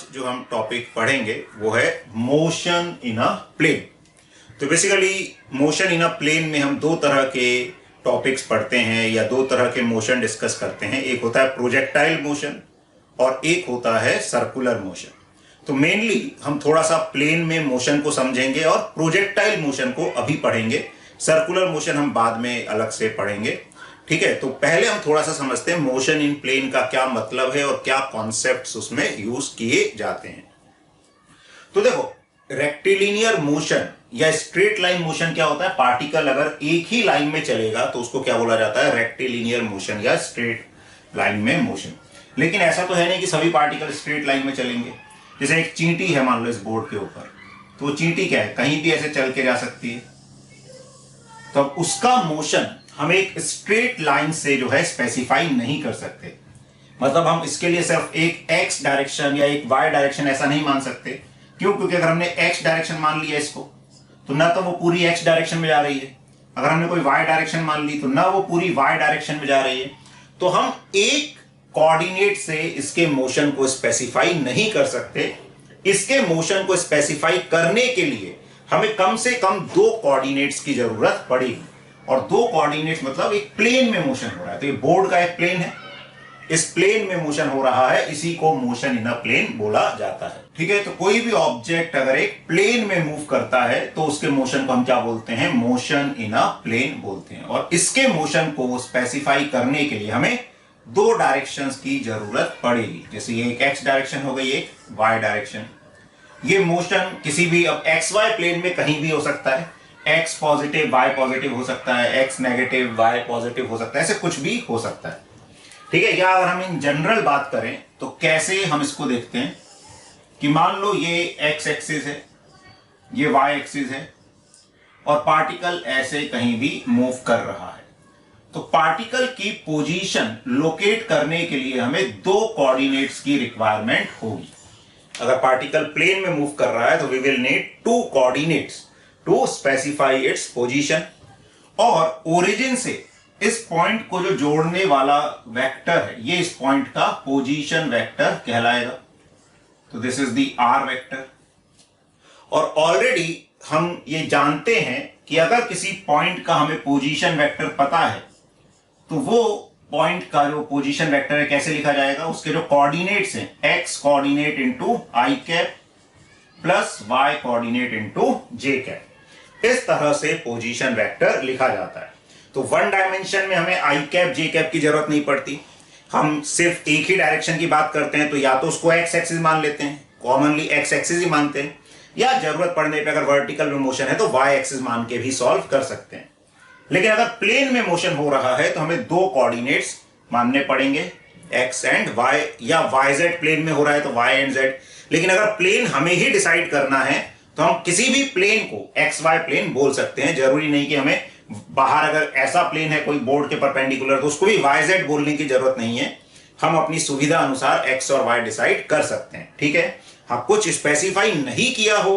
आज जो हम टॉपिक पढ़ेंगे वो है मोशन इन अ प्लेन। तो basically motion in a plane में हम दो तरह के टॉपिक्स पढ़ते हैं या दो तरह के मोशन डिस्कस करते हैं। एक होता है प्रोजेक्टाइल मोशन और एक होता है सर्कुलर मोशन। तो मेनली हम थोड़ा सा प्लेन में मोशन को समझेंगे और प्रोजेक्टाइल मोशन को अभी पढ़ेंगे। सर्कुलर मोशन हम बाद में अलग से पढ़ेंगे। ठीक है, तो पहले हम थोड़ा सा समझते हैं मोशन इन प्लेन का क्या मतलब है और क्या कॉन्सेप्ट्स उसमें यूज किए जाते हैं। तो देखो, रेक्टिलिनियर मोशन या स्ट्रेट लाइन मोशन क्या होता है? पार्टिकल अगर एक ही लाइन में चलेगा तो उसको क्या बोला जाता है? रेक्टिलिनियर मोशन या स्ट्रेट लाइन में मोशन। लेकिन ऐसा तो है नहीं कि सभी पार्टिकल स्ट्रेट लाइन में चलेंगे। जैसे एक चींटी है मान लो इस बोर्ड के ऊपर, तो वो चींटी क्या है, कहीं भी ऐसे चल के जा सकती है। तो अब उसका मोशन हम एक स्ट्रेट लाइन से जो है स्पेसिफाई नहीं कर सकते। मतलब हम इसके लिए सिर्फ एक एक्स डायरेक्शन या एक वाई डायरेक्शन ऐसा नहीं मान सकते। क्यों? क्योंकि अगर हमने एक्स डायरेक्शन मान लिया इसको तो ना तो वो पूरी एक्स डायरेक्शन में जा रही है, अगर हमने कोई वाई डायरेक्शन मान ली तो ना वो पूरी वाई डायरेक्शन में जा रही है। तो हम एक कोऑर्डिनेट से इसके मोशन को स्पेसिफाई नहीं कर सकते। इसके मोशन को स्पेसिफाई करने के लिए हमें कम से कम दो कोऑर्डिनेट्स की जरूरत पड़ेगी। और दो कोऑर्डिनेट्स मतलब एक प्लेन में मोशन हो रहा है, तो ये बोर्ड का एक प्लेन है, इस प्लेन में मोशन हो रहा है, इसी को मोशन इन अ प्लेन बोला जाता है। ठीक है, तो कोई भी ऑब्जेक्ट अगर एक प्लेन में मूव करता है तो उसके मोशन को हम क्या बोलते हैं? मोशन इन अ प्लेन बोलते हैं। और इसके मोशन को स्पेसिफाई करने के लिए हमें दो डायरेक्शंस की जरूरत पड़ेगी। जैसे ये एक एक्स डायरेक्शन हो गई, एक वाई डायरेक्शन। ये मोशन किसी भी अब एक्स वाई प्लेन में कहीं भी हो सकता है। एक्स पॉजिटिव वाई पॉजिटिव हो सकता है, एक्स नेगेटिव वाई पॉजिटिव हो सकता है, ऐसे कुछ भी हो सकता है। ठीक है, या अगर हम इन जनरल बात करें तो कैसे हम इसको देखते हैं कि मान लो ये एक्स एक्सिस है, ये वाई एक्सिस है और पार्टिकल ऐसे कहीं भी मूव कर रहा है। तो पार्टिकल की पोजीशन लोकेट करने के लिए हमें दो कोऑर्डिनेट्स की रिक्वायरमेंट होगी। अगर पार्टिकल प्लेन में मूव कर रहा है तो we will need two coordinates to specify its position. और ओरिजिन से इस पॉइंट को जो जोड़ने वाला वेक्टर है, ये इस पॉइंट का पोजीशन वेक्टर कहलाएगा। तो this is the R vector. और ऑलरेडी हम ये जानते हैं कि अगर किसी पॉइंट का हमें पोजीशन वेक्टर पता है तो वो पॉइंट का जो पोजीशन वेक्टर है कैसे लिखा जाएगा? उसके जो कोऑर्डिनेट्स हैं, x coordinate into i cap plus y coordinate into J cap, इस तरह से पोजीशन वेक्टर लिखा जाता है। तो वन डायमेंशन में हमें आई कैप जे कैप की जरूरत नहीं पड़ती। हम सिर्फ एक ही डायरेक्शन की बात करते हैं तो या तो उसको एक्स एक्सिस मान लेते हैं, कॉमनली एक्स एक्सिस ही मानते हैं, या जरूरत पड़ने पे अगर वर्टिकल में मोशन है तो वाई एक्सिस मान के भी सॉल्व कर सकते हैं। लेकिन अगर प्लेन में मोशन हो रहा है तो हमें दो कोऑर्डिनेट्स मानने पड़ेंगे, एक्स एंड वाई, या वाई जेड प्लेन में हो रहा है तो वाई एंड जेड। लेकिन अगर प्लेन हमें ही डिसाइड करना है तो हम किसी भी प्लेन को एक्स वाई प्लेन बोल सकते हैं। जरूरी नहीं कि हमें बाहर अगर ऐसा प्लेन है कोई बोर्ड के परपेंडिकुलर तो उसको भी वाई जेड बोलने की जरूरत नहीं है। हम अपनी सुविधा अनुसार एक्स और वाई डिसाइड कर सकते हैं। ठीक है, हाँ, कुछ स्पेसिफाई नहीं किया हो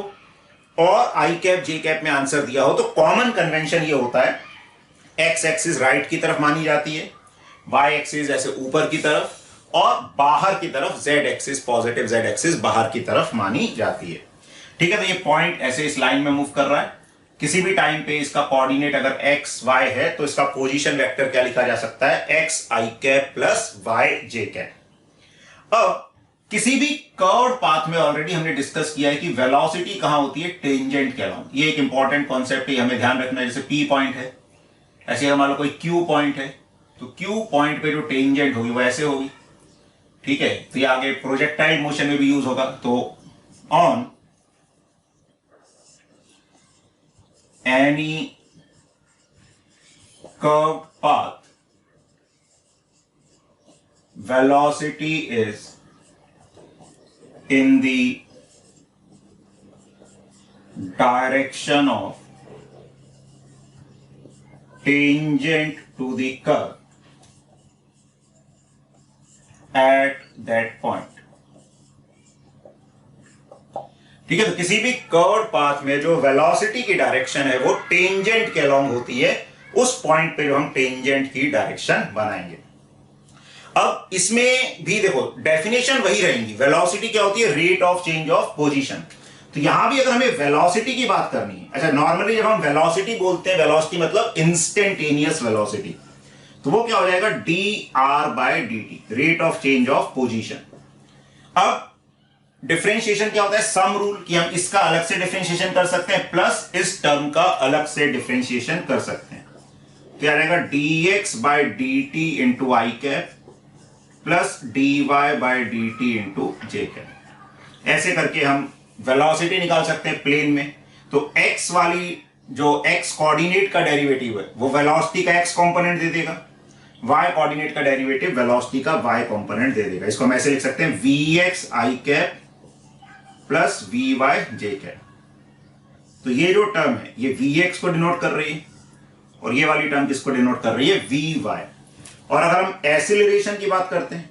और आई कैप जे कैप में आंसर दिया हो तो कॉमन कन्वेंशन ये होता है, एक्स एक्सिस राइट की तरफ मानी जाती है, वाई एक्सिस ऐसे ऊपर की तरफ, और बाहर की तरफ Z axis, positive Z axis बाहर की तरफ मानी जाती है। ठीक है, तो ये पॉइंट ऐसे इस लाइन में मूव कर रहा है। किसी भी टाइम पे इसका कोऑर्डिनेट अगर एक्स वाई है तो इसका पोजीशन वेक्टर क्या लिखा जा सकता है? एक्स आई कैप प्लस वाई जे कैप। अब किसी भी कर्व्ड पाथ में ऑलरेडी हमने डिस्कस किया है कि वेलोसिटी कहां होती है? टेंजेंट के अलोंग। ये एक इंपॉर्टेंट कॉन्सेप्ट है, हमें ध्यान रखना है। जैसे पी पॉइंट है, ऐसे हमारा मान लो कोई क्यू पॉइंट है तो क्यू पॉइंट पे जो टेंजेंट होगी वो ऐसे होगी। ठीक है, तो ये आगे प्रोजेक्टाइल मोशन में भी यूज होगा। तो on any curved path, velocity is in the direction of tangent to the curve at that point. ठीक है, तो किसी भी कर्व्ड पाथ में जो वेलोसिटी की डायरेक्शन है वो टेंजेंट के अलोंग होती है, उस पॉइंट पे जो हम टेंजेंट की डायरेक्शन बनाएंगे। अब इसमें भी देखो डेफिनेशन वही रहेंगी। वेलोसिटी क्या होती है? Rate of change of position. तो यहां भी अगर हमें वेलोसिटी की बात करनी है, अच्छा नॉर्मली जब हम वेलोसिटी बोलते हैं, वेलोसिटी मतलब इंस्टेंटेनियस वेलोसिटी, तो वो क्या हो जाएगा? D R by D T, rate of change of position. अब डिफरेंशिएशन क्या होता है? सम रूल, कि हम इसका अलग से डिफरेंशिएशन कर सकते हैं प्लस इस टर्म का अलग से डिफरेंशिएशन कर सकते हैं। तो आ जाएगा d x by D t into i cap plus d y by D t into J cap. ऐसे करके हम वेलोसिटी निकाल सकते हैं प्लेन में। तो x वाली जो x कोऑर्डिनेट का डेरिवेटिव है वो वेलोसिटी का x कंपोनेंट दे देगा, y कोऑर्डिनेट का डेरिवेटिव वेलोसिटी का y कंपोनेंट दे देगा। इसको हम ऐसे लिख सकते हैं vx i cap plus vy j cap. तो ये जो टर्म है ये vx को डिनोट कर रही है और ये वाली टर्म किसको डिनोट कर रही है? vy। और अगर हम एक्सीलरेशन की बात करते हैं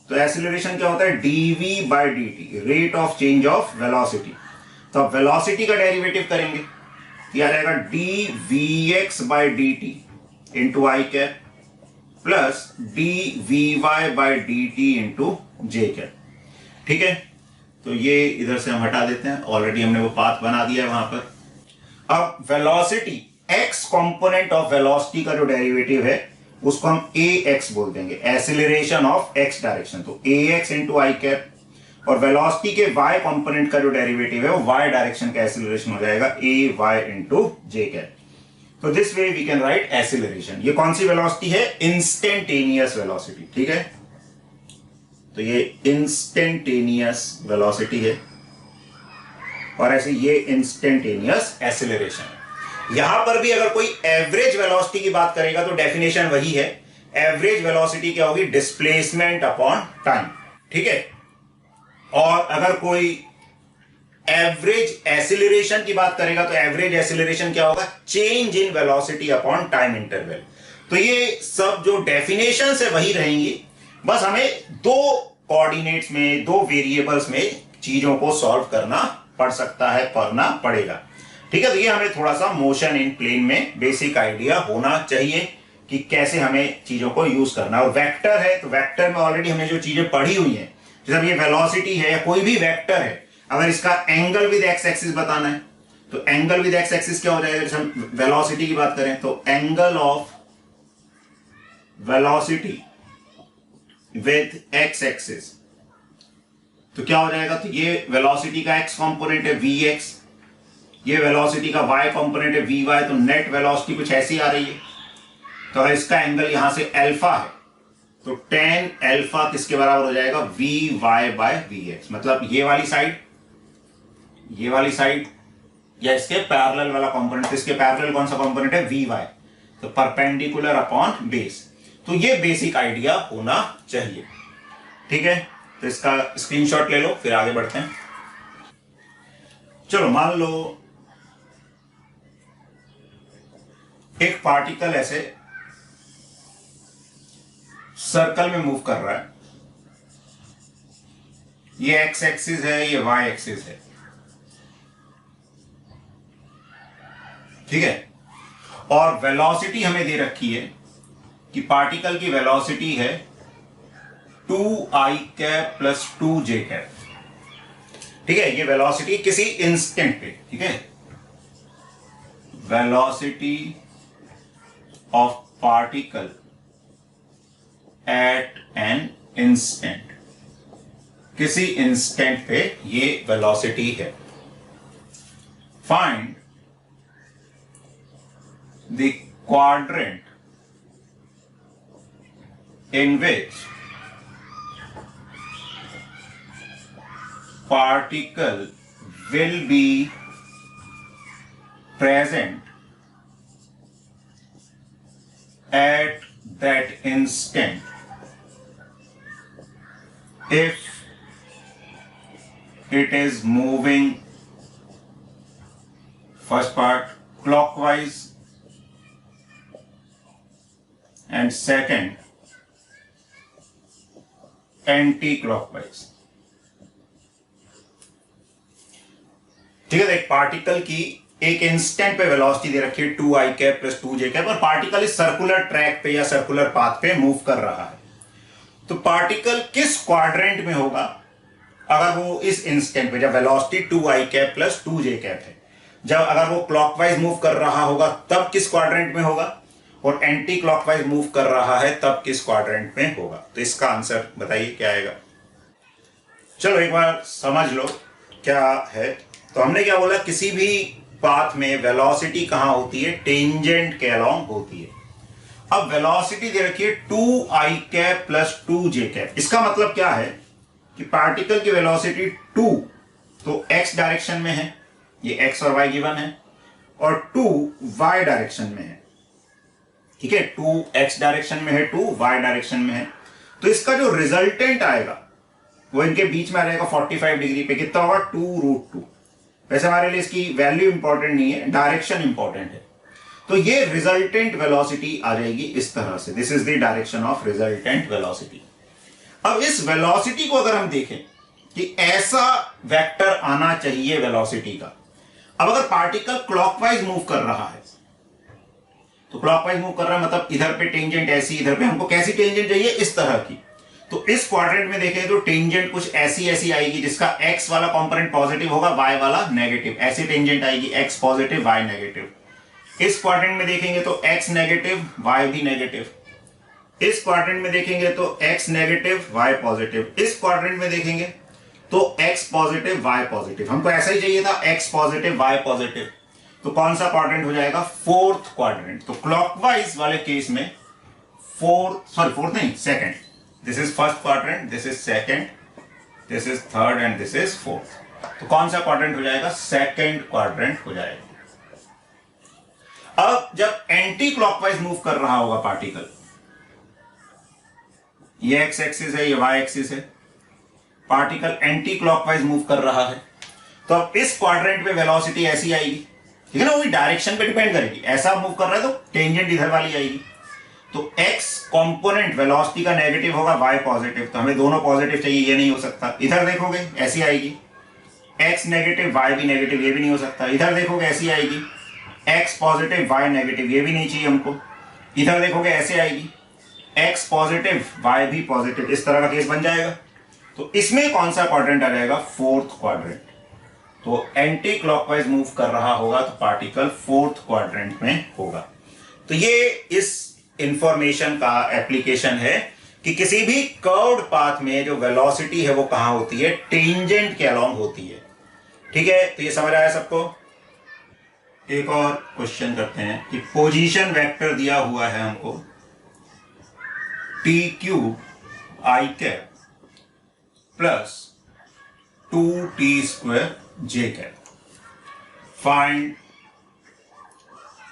तो एक्सीलरेशन क्या होता है? dv by dt, rate of change of velocity. तो अब वेलोसिटी का डेरिवेटिव करेंगे, ये आ जाएगा dvx by dt into i cap plus dvy by dt into J cap. ठीक है, तो ये इधर से हम हटा देते हैं, ऑलरेडी हमने वो पाथ बना दिया है वहां पर। अब velocity x component of velocity का जो डेरिवेटिव है उसको हम ax बोल देंगे, एक्सीलरेशन ऑफ x डायरेक्शन। तो ax इंटू आई कैप और वेलोसिटी के y कंपोनेंट का जो डेरिवेटिव है वो y डायरेक्शन का एक्सीलरेशन हो जाएगा ay इंटू जे कैप। तो this way we can write acceleration. ये कौन सी वेलोसिटी है? Instantaneous velocity. ठीक है, तो ये इंस्टेंटेनियस वेलोसिटी है और ऐसे ये इंस्टेंटेनियस एक्सीलरेशन है। यहां पर भी अगर कोई एवरेज वेलोसिटी की बात करेगा तो डेफिनेशन वही है। एवरेज वेलोसिटी क्या होगी? Displacement upon time. ठीक है, और अगर कोई एवरेज एक्सीलरेशन की बात करेगा तो एवरेज एक्सीलरेशन क्या होगा? Change in velocity upon time interval. तो ये सब जो डेफिनेशन है वही रहेंगी, बस हमें दो कोऑर्डिनेट्स में, दो वेरिएबल्स में चीजों को सॉल्व करना पड़ सकता है, करना पड़ेगा। ठीक है, तो ये हमें थोड़ा सा मोशन इन प्लेन में बेसिक आइडिया होना चाहिए कि कैसे हमें चीजों को यूज करना। और वेक्टर है तो वेक्टर में ऑलरेडी हमने जो चीजें पढ़ी हुई हैं, जैसे ये वेलोसिटी है या कोई भी वेक्टर है, अगर इसका एंगल विद एक्स एक्सिस बताना है तो एंगल विद एक्स एक्सिस क्या हो जाएगा? जैसे हम वेलोसिटी की बात करें तो angle of velocity with x axis, तो क्या हो जाएगा? तो ये वेलोसिटी का एक्स कंपोनेंट है vx, ये वेलोसिटी का y कंपोनेंट है vy, तो नेट वेलोसिटी कुछ ऐसी आ रही है। तो अगर इसका एंगल यहां से अल्फा है तो tan अल्फा किसके बराबर हो जाएगा? vy by vx। मतलब ये वाली साइड या इसके पैरेलल वाला कंपोनेंट, इसके पैरेलल कौन सा कंपोनेंट है? vy, तो परपेंडिकुलर अपॉन बेस। तो ये बेसिक आइडिया होना चाहिए। ठीक है, तो इसका स्क्रीनशॉट ले लो, फिर आगे बढ़ते हैं। चलो मान लो एक पार्टिकल ऐसे सर्कल में मूव कर रहा है, ये एक्स एक्सिस है, ये वाई एक्सिस है। ठीक है, और वेलोसिटी हमें दे रखी है कि पार्टिकल की वेलोसिटी है 2i cap plus 2j cap. ठीक है, ये वेलोसिटी किसी इंस्टेंट पे। ठीक है, velocity of particle at an instant, किसी इंस्टेंट पे ये वेलोसिटी है। Find the quadrant in which particle will be present at that instant if it is moving, first part, clockwise, and second anti clockwise. ठीक है, एक particle की एक instant पे वेलोसिटी दे रखी है 2i cap plus 2j cap, और particle इस सर्कुलर ट्रैक पे या सर्कुलर पाथ पे मूव कर रहा है। तो पार्टिकल किस क्वाड्रेंट में होगा अगर वो इस इंस्टेंट पे, जब velocity 2i cap plus 2j cap है, जब अगर वो क्लॉकवाइज मूव कर रहा होगा तब किस क्वाड्रेंट में होगा, और एंटी क्लॉकवाइज मूव कर रहा है तब किस क्वाड्रेंट में होगा। तो इसका आंसर बताइए क्या आएगा। चलो एक बार समझ लो क्या है। तो हमने क्या बोला, किसी भी पाथ में वेलोसिटी कहां होती है, टेंजेंट के अलोंग होती है। अब वेलोसिटी दे रखी है 2i cap plus 2j cap. इसका मतलब क्या है कि पार्टिकल की वेलोसिटी 2 तो x डायरेक्शन में है, ये x और y गिवन है, और 2 y डायरेक्शन में है। ठीक है, 2 x डायरेक्शन में है, 2 y डायरेक्शन में है। तो इसका जो रिजल्टेंट आएगा वो इनके बीच में आ जाएगा 45 डिग्री पे। कितना होगा, 2√2। वैसे हमारे लिए इसकी वैल्यू इंपॉर्टेंट नहीं है, डायरेक्शन इंपॉर्टेंट है। तो ये रिजल्टेंट वेलोसिटी आ जाएगी इस तरह से। This is the direction of resultant velocity. अब इस वेलोसिटी को अगर हम देखें कि ऐसा वेक्टर आना चाहिए वेलोसिटी का। अब अगर पार्टिकल क्लॉकवाइज मूव कर रहा है, तो क्लॉकवाइज मूव कर रहा है मतलब इधर पे टेंजेंट ऐसी, इधर पे हमको कैसी टेंजेंट चाहिए, इस तरह की। तो इस क्वाड्रेंट में देखें तो टेंजेंट कुछ ऐसी ऐसी आएगी जिसका x वाला कंपोनेंट पॉजिटिव होगा, y वाला नेगेटिव। ऐसी टेंजेंट आएगी, x पॉजिटिव y नेगेटिव। इस क्वाड्रेंट में देखेंगे तो x नेगेटिव y भी नेगेटिव। इस क्वाड्रेंट में देखेंगे तो x नेगेटिव y पॉजिटिव। इस क्वाड्रेंट में देखेंगे तो x पॉजिटिव y पॉजिटिव। हमको ऐसा ही चाहिए था, x पॉजिटिव y पॉजिटिव। तो कौन सा क्वाड्रेंट हो जाएगा, फोर्थ क्वाड्रेंट। तो क्लॉकवाइज वाले केस में फोर्थ नहीं, second. This is first quadrant, this is second, this is third and this is fourth. तो कौन सा क्वाड्रेंट हो जाएगा, सेकंड क्वाड्रेंट हो जाएगा। अब जब एंटी क्लॉकवाइज मूव कर रहा होगा पार्टिकल, ये एक्स एक्सिस है, ये वाई एक्सिस है, पार्टिकल एंटी क्लॉकवाइज मूव कर रहा है, तो अब इस क्वाड्रेंट पे वेलोसिटी ऐसी आएगी। ठीक है ना, वही डायरेक्शन पे डिपेंड करेगी। ऐसा मूव कर रहा है तो टेंजेंट इधर वाली आएगी। तो x कंपोनेंट वेलोसिटी का नेगेटिव होगा, y पॉजिटिव। तो हमें दोनों पॉजिटिव चाहिए, ये नहीं हो सकता। इधर देखोगे ऐसी आएगी, x नेगेटिव y भी नेगेटिव, ये भी नहीं हो सकता। इधर देखोगे ऐसी आएगी, x पॉजिटिव y नेगेटिव, ये भी नहीं चाहिए हमको। इधर देखोगे ऐसे आएगी, x पॉजिटिव y भी पॉजिटिव। इस तरह का केस बन जाएगा। तो इसमें कौन सा क्वाड्रेंट आ जाएगा, फोर्थ क्वाड्रेंट। तो एंटी क्लॉकवाइज मूव कर रहा होगा तो पार्टिकल फोर्थ क्वाड्रेंट में होगा। तो ये इस इंफॉर्मेशन का एप्लीकेशन है कि किसी भी कर्व्ड पाथ में जो वेलोसिटी है वो कहां होती है, टेंजेंट के अलोंग होती है। ठीक है, तो ये समझ आया सबको। एक और क्वेश्चन करते हैं कि पोजीशन वेक्टर दिया हुआ है हमको T cube I cap plus 2t² j cap. Find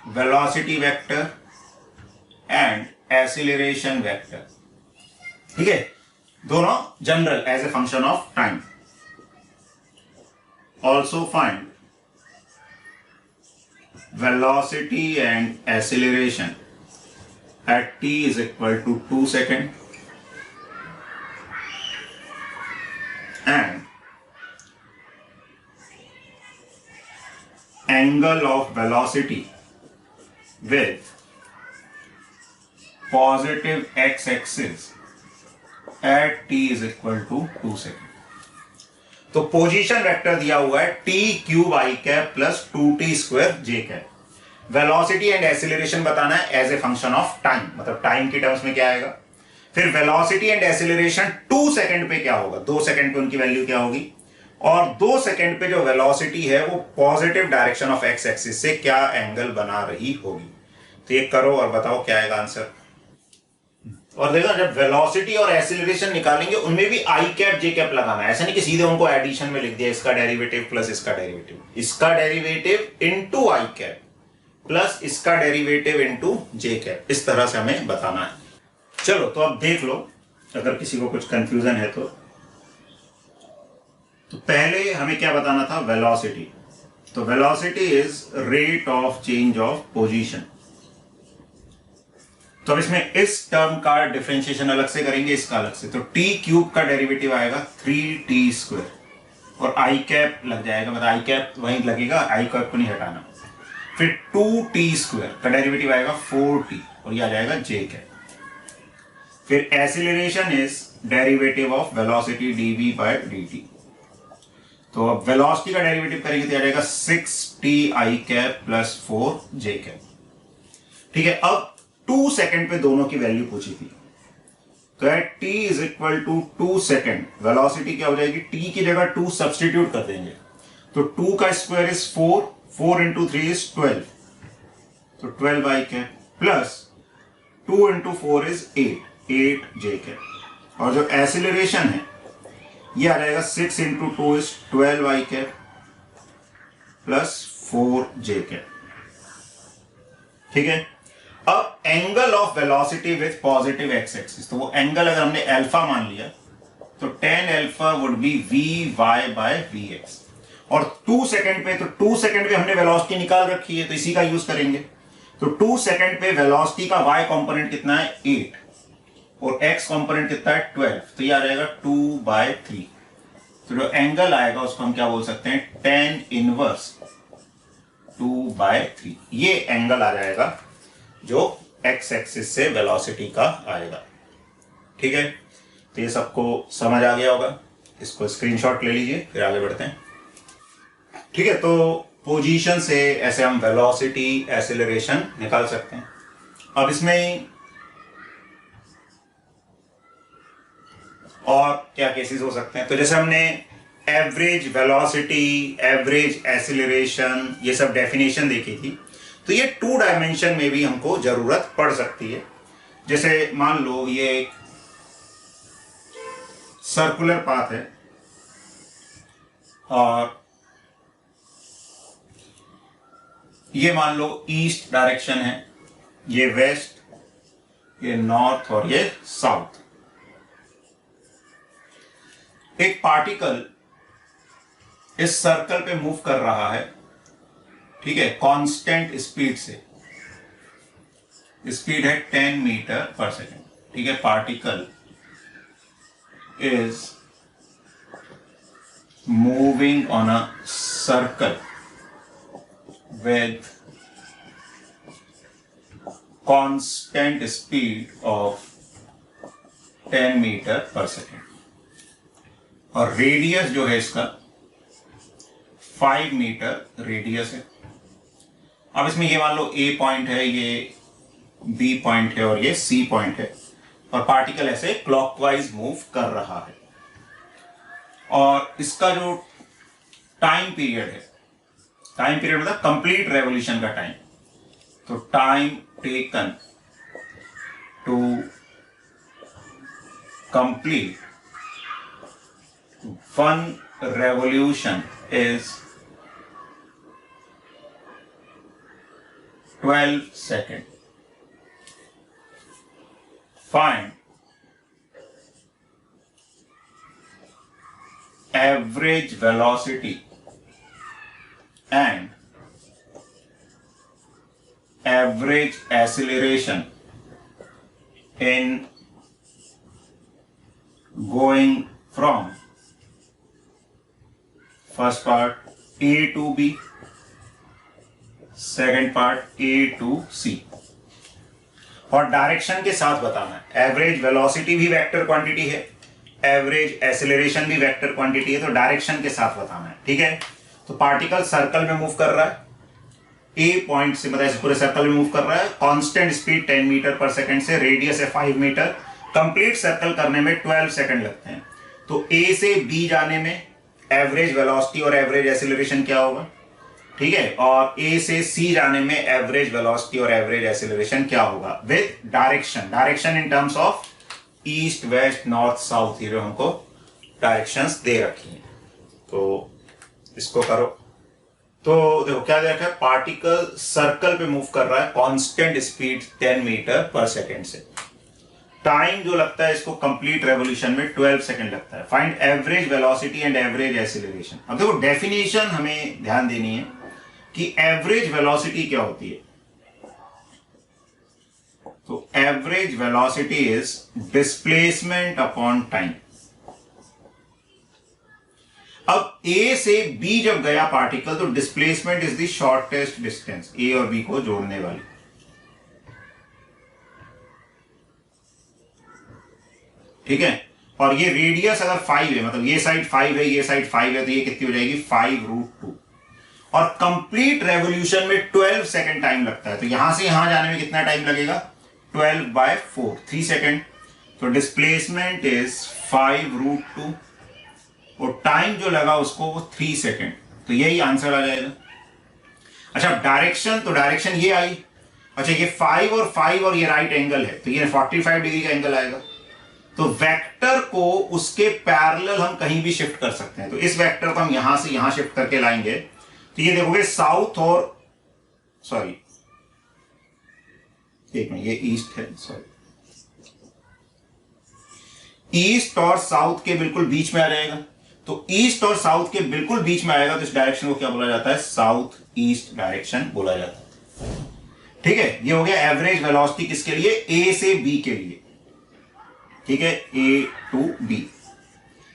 velocity vector and acceleration vector. ठीक है, दोनों general as a function of time. Also find velocity and acceleration at t is equal to 2 seconds and angle of velocity with positive x-axis at t is equal to 2 seconds। तो position vector दिया हुआ है T cube I cap plus 2t² j cap. Velocity and acceleration बताना है as a function of time, मतलब time की terms में क्या आएगा। फिर वेलोसिटी एंड एक्सीलरेशन 2 सेकंड पे क्या होगा, 2 सेकंड पे उनकी वैल्यू क्या होगी, और 2 सेकंड पे जो वेलोसिटी है वो positive direction of x axis से क्या एंगल बना रही होगी। तो ये करो और बताओ क्या आएगा आंसर। और देखो जब वेलोसिटी और एक्सीलरेशन निकालेंगे उनमें भी आई कैप जे कैप लगाना है। ऐसा नहीं कि सीधे उनको एडिशन में लिख दिया, इसका डेरिवेटिव प्लस इसका डेरिवेटिव, इसका derivative into I cap plus इसका डेरिवेटिव इनटू जे कैप, इस तरह से हमें बताना है। चलो तो अब देख लो अगर किसी को कुछ कंफ्यूजन है तो पहले हमें क्या बताना था, वेलोसिटी। तो velocity is rate of change of position. तो अब इसमें इस टर्म का डिफरेंशिएशन अलग से करेंगे, इसका अलग से। तो टी क्यूब का डेरिवेटिव आएगा 3t² और आई कैप लग जाएगा, मतलब आई कैप वहीं लगेगा, आई कैप को नहीं हटाना। फिर 2t² का डेरिवेटिव आएगा 4t और ये आ जाएगा j कैप। फिर acceleration is derivative of velocity dv by dt। तो अब वेलोसिटी का डेरिवेटिव करेंगे तो आ जाएगा 6ti cap plus 4j cap. ठीक है, अब 2 सेकंड पे दोनों की वैल्यू पूछी थी, तो at t is equal to 2 second velocity क्या हो जाएगी, t की जगह 2 सब्सटीट्यूट कर देंगे, तो 2 का स्क्वायर इज 4, 4 इंटू 3 इज 12, तो 12i cap plus 2 into 4 is 8j cap. और जो एक्सीलरेशन है ये आ जाएगा 6 into 2 is 12i cap plus 4j cap. ठीक है, अब angle of velocity with positive x axis, तो वो एंगल अगर हमने अल्फा मान लिया तो tan alpha would be vy by vx। और 2 सेकंड पे, तो 2 सेकंड पे हमने वेलोसिटी निकाल रखी है तो इसी का यूज करेंगे। तो 2 सेकंड पे वेलोसिटी का y कंपोनेंट कितना है 8 और x कंपोनेंट कितना है 12, तो ये आ जाएगा 2/3। तो जो एंगल आएगा उसको हम क्या बोल सकते हैं, tan इनवर्स 2/3। ये एंगल आ जाएगा जो x एक्सिस से वेलोसिटी का आएगा। ठीक है, तो ये सबको समझ आ गया होगा, इसको स्क्रीनशॉट ले लीजिए फिर आगे बढ़ते हैं। ठीक है, तो पोजीशन से ऐसे हम वेलोसिटी एक्सीलरेशन निकाल सकते हैं। अब इसमें और क्या केसेस हो सकते हैं, तो जैसे हमने एवरेज वेलोसिटी, एवरेज एक्सीलरेशन, ये सब डेफिनेशन देखी थी, तो ये 2 डायमेंशन में भी हमको जरूरत पड़ सकती है। जैसे मान लो ये एक सर्कुलर पाथ है और ये मान लो ईस्ट डायरेक्शन है, ये वेस्ट, ये नॉर्थ और ये साउथ। एक पार्टिकल इस सर्कल पे मूव कर रहा है, ठीक है, कांस्टेंट स्पीड से, स्पीड है 10 मीटर पर सेकेंड। ठीक है, particle is moving on a circle with constant speed of 10 metre पर सेकेंड और रेडियस जो है इसका 5 मीटर रेडियस है। अब इसमें ये मान लो A पॉइंट है, ये B पॉइंट है और ये C पॉइंट है और पार्टिकल ऐसे क्लॉकवाइज मूव कर रहा है। और इसका जो टाइम पीरियड है, टाइम पीरियड मतलब कंप्लीट रेवोल्यूशन का टाइम, तो time taken to complete 1 revolution is 12 second. Find average velocity and average acceleration in going from first part A to B, second part A to C। और direction के साथ बताना है। Average velocity भी vector quantity है, average acceleration भी vector quantity है, तो डायरेक्शन के साथ बताना है। ठीक है, तो पार्टिकल सर्कल में मूव कर रहा है, ए पॉइंट से मतलब पूरे सर्कल में मूव कर रहा है, कांस्टेंट स्पीड 10 मीटर पर सेकंड से, रेडियस है 5 मीटर, कंप्लीट सर्कल करने में 12 सेकंड लगते हैं। तो ए से बी जाने में एवरेज वेलोसिटी और एवरेज एक्सीलरेशन क्या होगा, ठीक है, और ए से सी जाने में एवरेज वेलोसिटी और एवरेज एक्सीलरेशन क्या होगा with direction. Direction in terms of east, west, north, south, ये हमको डायरेक्शंस दे रखी हैं। तो इसको करो, तो देखो क्या दे रखा है, पार्टिकल सर्कल पे मूव कर रहा है, कांस्टेंट स्पीड 10 मीटर पर सेकेंड से, टाइम जो लगता है इसको कंप्लीट रेवोल्यूशन में 12 सेकंड लगता है। Find average velocity and average acceleration. अब देखो डेफिनेशन हमें ध्यान देनी है कि एवरेज वेलोसिटी क्या होती है। तो average velocity is displacement upon time. अब ए से बी जब गया पार्टिकल तो displacement is the shortest distance, A और बी को जोड़ने वाली। ठीक है, और ये रेडियस अगर 5 है, मतलब ये साइड 5 है, ये साइड 5 है, तो ये कितनी हो जाएगी 5√2। और कंप्लीट रेवोल्यूशन में 12 सेकंड टाइम लगता है, तो यहां से यहां जाने में कितना टाइम लगेगा 12/4, 3 सेकंड। तो डिस्प्लेसमेंट इज 5√2 और टाइम जो लगा उसको वो 3 सेकंड, तो यही आंसर आ जाएगा। अच्छा डायरेक्शन, तो डायरेक्शन ये आई। अच्छा ये 5 और 5 और ये राइट एंगल है, तो ये 45 डिग्री का एंगल आएगा। तो वेक्टर को उसके पैरेलल हम कहीं भी शिफ्ट कर सकते हैं, तो इस वेक्टर को हम यहां से यहां शिफ्ट करके लाएंगे, तो ये देखोगे साउथ और सॉरी एक मिनट, ये ईस्ट है, सॉरी ईस्ट और साउथ के बिल्कुल बीच में आ जाएगा। तो ईस्ट और साउथ के बिल्कुल बीच में आएगा, तो इस डायरेक्शन को क्या बोला जाता है, साउथ ईस्ट डायरेक्शन बोला जाता है। ठीक है, ये हो गया एवरेज वेलोसिटी किसके लिए, ए से बी के लिए। ठीक है, ए टू बी।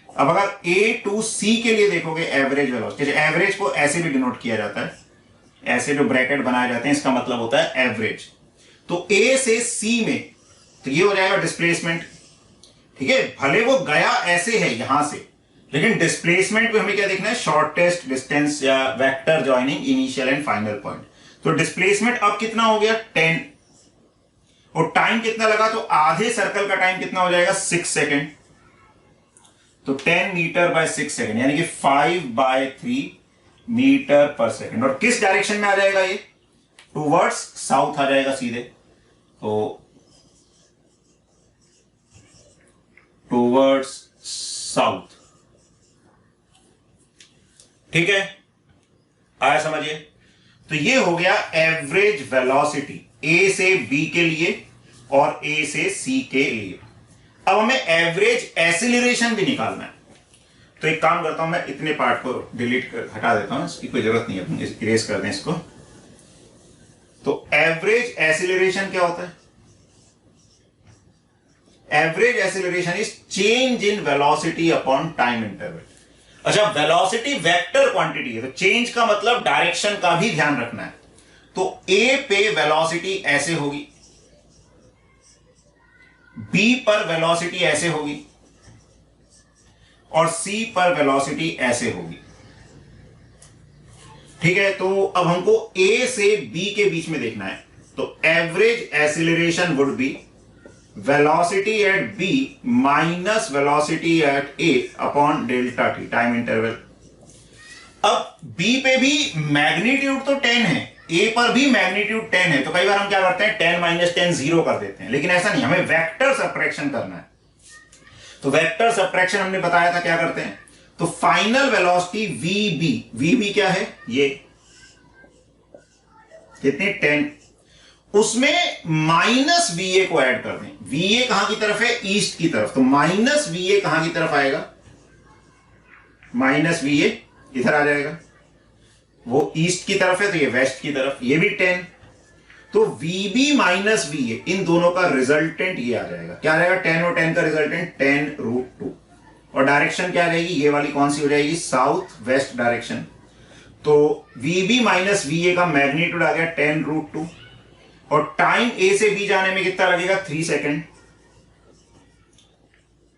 अब अगर ए टू सी के लिए देखोगे एवरेज वेलोसिटी, एवरेज को ऐसे भी डिनोट किया जाता है, ऐसे जो ब्रैकेट बनाए जाते हैं इसका मतलब होता है एवरेज। तो ए से सी में, तो ये हो जाएगा डिस्प्लेसमेंट। ठीक है, भले वो गया ऐसे है यहां से, लेकिन डिस्प्लेसमेंट में हमें क्या देखना है, शॉर्टेस्ट डिस्टेंस या vector joining initial and final point. तो डिस्प्लेसमेंट अब कितना हो गया 10, और टाइम कितना लगा, तो आधे सर्कल का टाइम कितना हो जाएगा 6 सेकेंड। तो 10 मीटर बाय 6 सेकेंड यानी कि 5/3 मीटर पर सेकेंड। और किस डायरेक्शन में आ जाएगा ये, टूवर्ड्स साउथ आ जाएगा सीधे, तो टूवर्ड्स साउथ। ठीक है, आया समझिए। तो ये हो गया एवरेज वेलोसिटी ए से बी के लिए और ए से सी के लिए। अब हमें एवरेज एक्सीलरेशन भी निकालना है, तो एक काम करता हूं, मैं इतने पार्ट को डिलीट कर हटा देता हूं, इसकी कोई जरूरत नहीं है, इरेज कर दें इसको। तो एवरेज एक्सीलरेशन क्या होता है, average acceleration is change in velocity upon time interval. अच्छा वेलोसिटी वेक्टर क्वांटिटी है, तो चेंज का मतलब डायरेक्शन का भी ध्यान रखना है। तो ए पे वेलोसिटी ऐसे होगी, बी पर वेलोसिटी ऐसे होगी, और सी पर वेलोसिटी ऐसे होगी। ठीक है, तो अब हमको ए से बी के बीच में देखना है, तो average acceleration would be velocity at B minus velocity at A upon delta t, time interval. अब B पे भी मैग्नीट्यूड तो 10 है, A पर भी मैग्नीट्यूड 10 है, तो कई बार हम क्या करते हैं 10 - 10 0 कर देते हैं, लेकिन ऐसा नहीं, हमें वेक्टर सबट्रैक्शन करना है। तो वेक्टर सबट्रैक्शन हमने बताया था क्या करते हैं, तो फाइनल वेलोसिटी VB क्या है, ये कितनी 10, उसमें माइनस VA को ऐड कर दें। VA कहां की तरफ है, ईस्ट की तरफ, तो माइनस VA कहां की तरफ आएगा, माइनस VA इधर आ जाएगा, वो ईस्ट की तरफ है तो ये वेस्ट की तरफ, ये भी 10। तो VB माइनस VA इन दोनों का रिजल्टेंट ये आ जाएगा, क्या आ जाएगा 10 और 10 का रिजल्टेंट 10√2। और डायरेक्शन क्या आ जाएगी, ये वाली कौन सी हो जाएगी, साउथ वेस्ट डायरेक्शन। तो VB माइनस VA का मैग्नीट्यूड आ गया 10√2, और टाइम ए से बी जाने में कितना लगेगा 3 सेकेंड,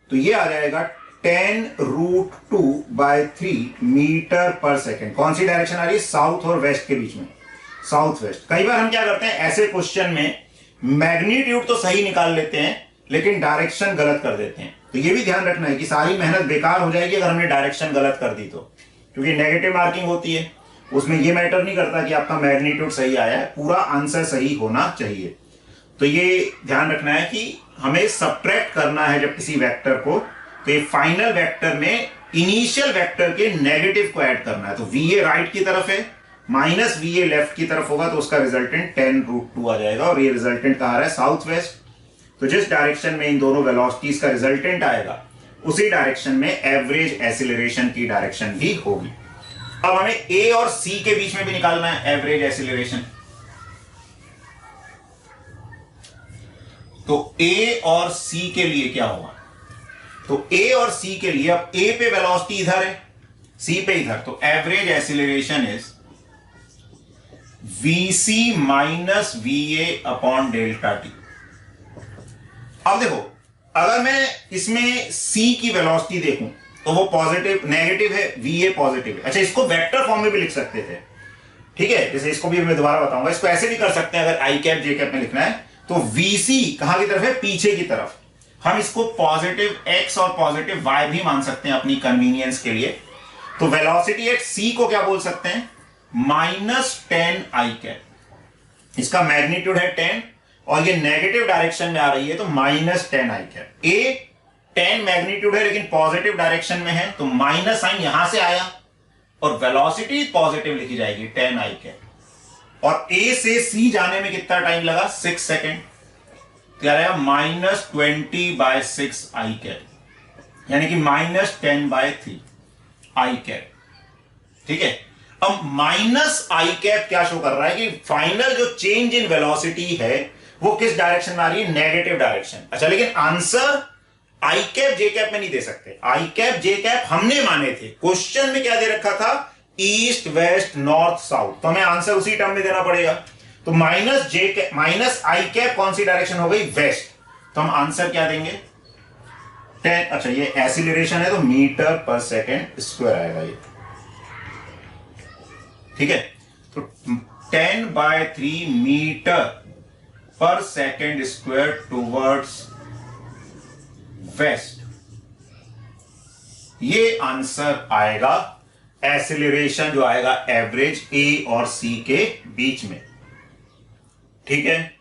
तो ये आ जाएगा 10√2/3 मीटर पर सेकेंड। कौन सी डायरेक्शन आ रही है, साउथ और वेस्ट के बीच में, साउथ वेस्ट। कई बार हम क्या करते हैं ऐसे क्वेश्चन में मैग्नीट्यूड तो सही निकाल लेते हैं लेकिन डायरेक्शन गलत कर देते हैं, तो ये भी ध्यान रखना है कि सारी मेहनत बेकार हो जाएगी अगर हमने डायरेक्शन गलत कर दी तो, क्योंकि नेगेटिव मार्किंग होती है, उसमें ये मैटर नहीं करता कि आपका मैग्नीट्यूड सही आया है, पूरा आंसर सही होना चाहिए। तो ये ध्यान रखना है कि हमें सबट्रैक्ट करना है जब किसी वेक्टर को, तो ये फाइनल वेक्टर में इनिशियल वेक्टर के नेगेटिव को ऐड करना है। तो VA राइट की तरफ है, माइनस VA लेफ्ट की तरफ होगा, तो उसका रिजल्टेंट 10√2 आ जाएगा, और ये रिजल्टेंट कहाँ आ रहा है, साउथ वेस्ट। तो जिस डायरेक्शन में इन दोनों वेलोसिटीज का रिजल्टेंट आएगा उसी डायरेक्शन में एवरेज एक्सीलरेशन की डायरेक्शन भी होगी। अब हमें A और C के बीच में भी निकालना है एवरेज एक्सीलरेशन। तो A और C के लिए क्या होगा, तो A और C के लिए, अब A पे वेलोसिटी इधर है, C पे इधर, तो average acceleration is VC minus VA upon delta T। अब देखो अगर मैं इसमें c की वेलोसिटी देखूं तो वो पॉजिटिव नेगेटिव है, va पॉजिटिव है। अच्छा, इसको वेक्टर फॉर्म में भी लिख सकते थे, ठीक है, जैसे इसको भी मैं दोबारा बताऊंगा। इसको ऐसे भी कर सकते हैं, अगर आई कैप जे कैप में लिखना है तो vc कहां की तरफ है, पीछे की तरफ। हम इसको पॉजिटिव x और पॉजिटिव y भी मान सकते हैं अपनी कन्वीनियंस के लिए। तो वेलोसिटी एट c को क्या बोल सकते हैं, -10 आई कैप। इसका मैग्नीट्यूड है 10 और ये नेगेटिव डायरेक्शन में आ रही है तो -10 आई कैप। ए 10 मैग्नीट्यूड है लेकिन पॉजिटिव डायरेक्शन में है तो माइनस साइन यहां से आया और वेलोसिटी पॉजिटिव लिखी जाएगी 10 आई कैप। और ए से सी जाने में कितना टाइम लगा, 6 सेकेंड। क्या रहेगा, -20/6 आई कैप, यानी कि -10/3 आई कैप। ठीक है, अब माइनस आई कैप क्या शो कर रहा है कि फाइनल जो चेंज इन वेलोसिटी है वो किस डायरेक्शन में आ रही है, नेगेटिव डायरेक्शन। अच्छा, लेकिन answer I cap J cap में नहीं दे सकते। आई कैप जे कैप हमने माने थे, क्वेश्चन में क्या दे रखा था, ईस्ट वेस्ट नॉर्थ साउथ, तो हमें आंसर उसी टर्म में देना पड़ेगा। तो माइनस आई कैप कौन सी डायरेक्शन हो गई, वेस्ट, तो हम आंसर क्या देंगे 10। अच्छा, ये एक्सीलरेशन है तो मीटर पर सेकेंड स्क्वायर आएगा ये, ठीक है। तो 10/3 मीटर पर सेकेंड स्क्वायर टूवर्ड्स वेस्ट, ये आंसर आएगा। एक्सीलरेशन जो आएगा एवरेज ए और सी के बीच में, ठीक है।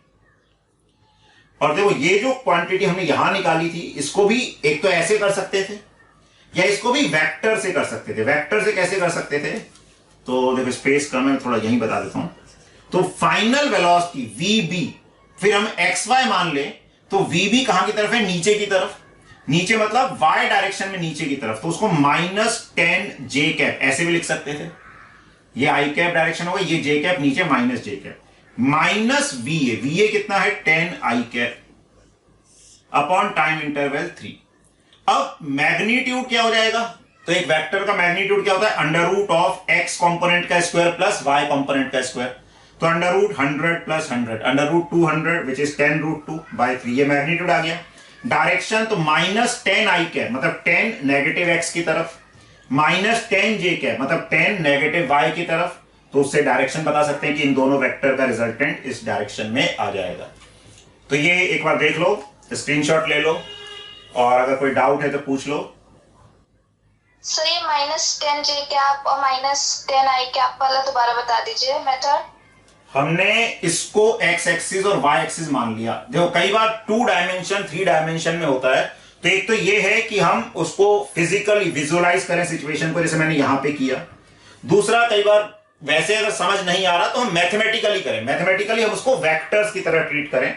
और देखो ये जो क्वांटिटी हमने यहां निकाली थी, इसको भी एक तो ऐसे कर सकते थे या इसको भी वेक्टर से कर सकते थे। वेक्टर से कैसे कर सकते थे, तो देखो स्पेस कम है, थोड़ा यहीं बता देता हूं। तो फाइनल वेलोसिटी वीबी, फिर हम एक्स वाई मान ले तो वीबी कहां की तरफ है, नीचे की तरफ। नीचे मतलब वाई डायरेक्शन में नीचे की तरफ, तो उसको -10 जे कैप ऐसे भी लिख सकते थे। ये आई कैप डायरेक्शन होगा, ये जे कैप नीचे, माइनस जे कैप, माइनस वीए। वीए कितना है, 10 i cap upon time interval 3। अब मैग्नीट्यूड क्या हो जाएगा, तो एक वेक्टर का मैग्नीट्यूड क्या होता है, √ऑफ एक्स कंपोनेंट का स्क्वायर प्लस वाई कंपोनेंट का स्क्वायर। तो √100 + 100, √200 विच इज 10√2/3, ये मैग्नीट्यूड आ गया। डायरेक्शन तो -10 आई कैप मतलब 10 नेगेटिव एक्स की तरफ, -10 जे कैप मतलब 10 नेगेटिव वाई की तरफ। तो उससे डायरेक्शन बता सकते हैं कि इन दोनों वेक्टर का रिजल्टेंट इस डायरेक्शन में आ जाएगा। तो ये एक बार देख लो, स्क्रीनशॉट ले लो और अगर कोई डाउट है तो पूछ लो। सर ये -10 जे कैप और -10 आई कैप वाला दोबारा बता दीजिए मेथड। हमने इसको एक्स एक्सिस और वाई एक्सिस मान लिया। देखो कई बार 2 डायमेंशन 3 डायमेंशन में होता है, तो एक तो ये है कि हम उसको फिजिकली विजुअलाइज करें सिचुएशन को, जैसे मैंने यहां पे किया। दूसरा, कई बार वैसे अगर समझ नहीं आ रहा तो हम मैथमेटिकली करें, मैथमेटिकली हम उसको वेक्टर्स की तरह ट्रीट करें।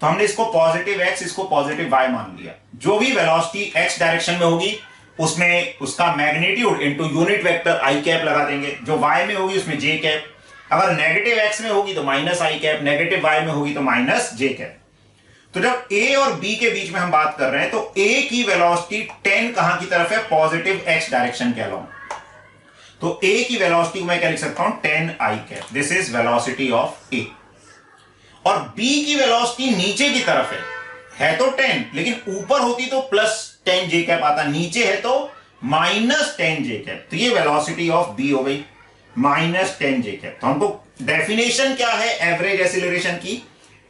तो हमने इसको पॉजिटिव एक्स, इसको पॉजिटिव वाई मान लिया। जो भी वेलोसिटी एक्स डायरेक्शन में होगी उसमें उसका मैग्नीट्यूड इनटू यूनिट वेक्टर आई कैप लगा देंगे। जो वाई में होगी उसमें जे कैप। अगर नेगेटिव एक्स में होगी तो माइनस आई कैप, नेगेटिव वाई में होगी तो माइनस जे कैप। तो जब ए और बी के बीच में हम बात कर रहे हैं तो ए की वेलोसिटी 10 कहां की तरफ है, पॉजिटिव एक्स डायरेक्शन के अलाउंग। तो ए की वेलोसिटी मैं क्या लिख सकता हूं, 10 i cap, this is velocity of A. और बी की वेलोसिटी नीचे की तरफ है तो 10, लेकिन ऊपर होती तो +10 जे कैप आता, नीचे है तो -10 जे कैप। तो ये वेलोसिटी ऑफ बी हो गई -10 जे कैप। तो हमको डेफिनेशन क्या है एवरेज एक्सीलरेशन की,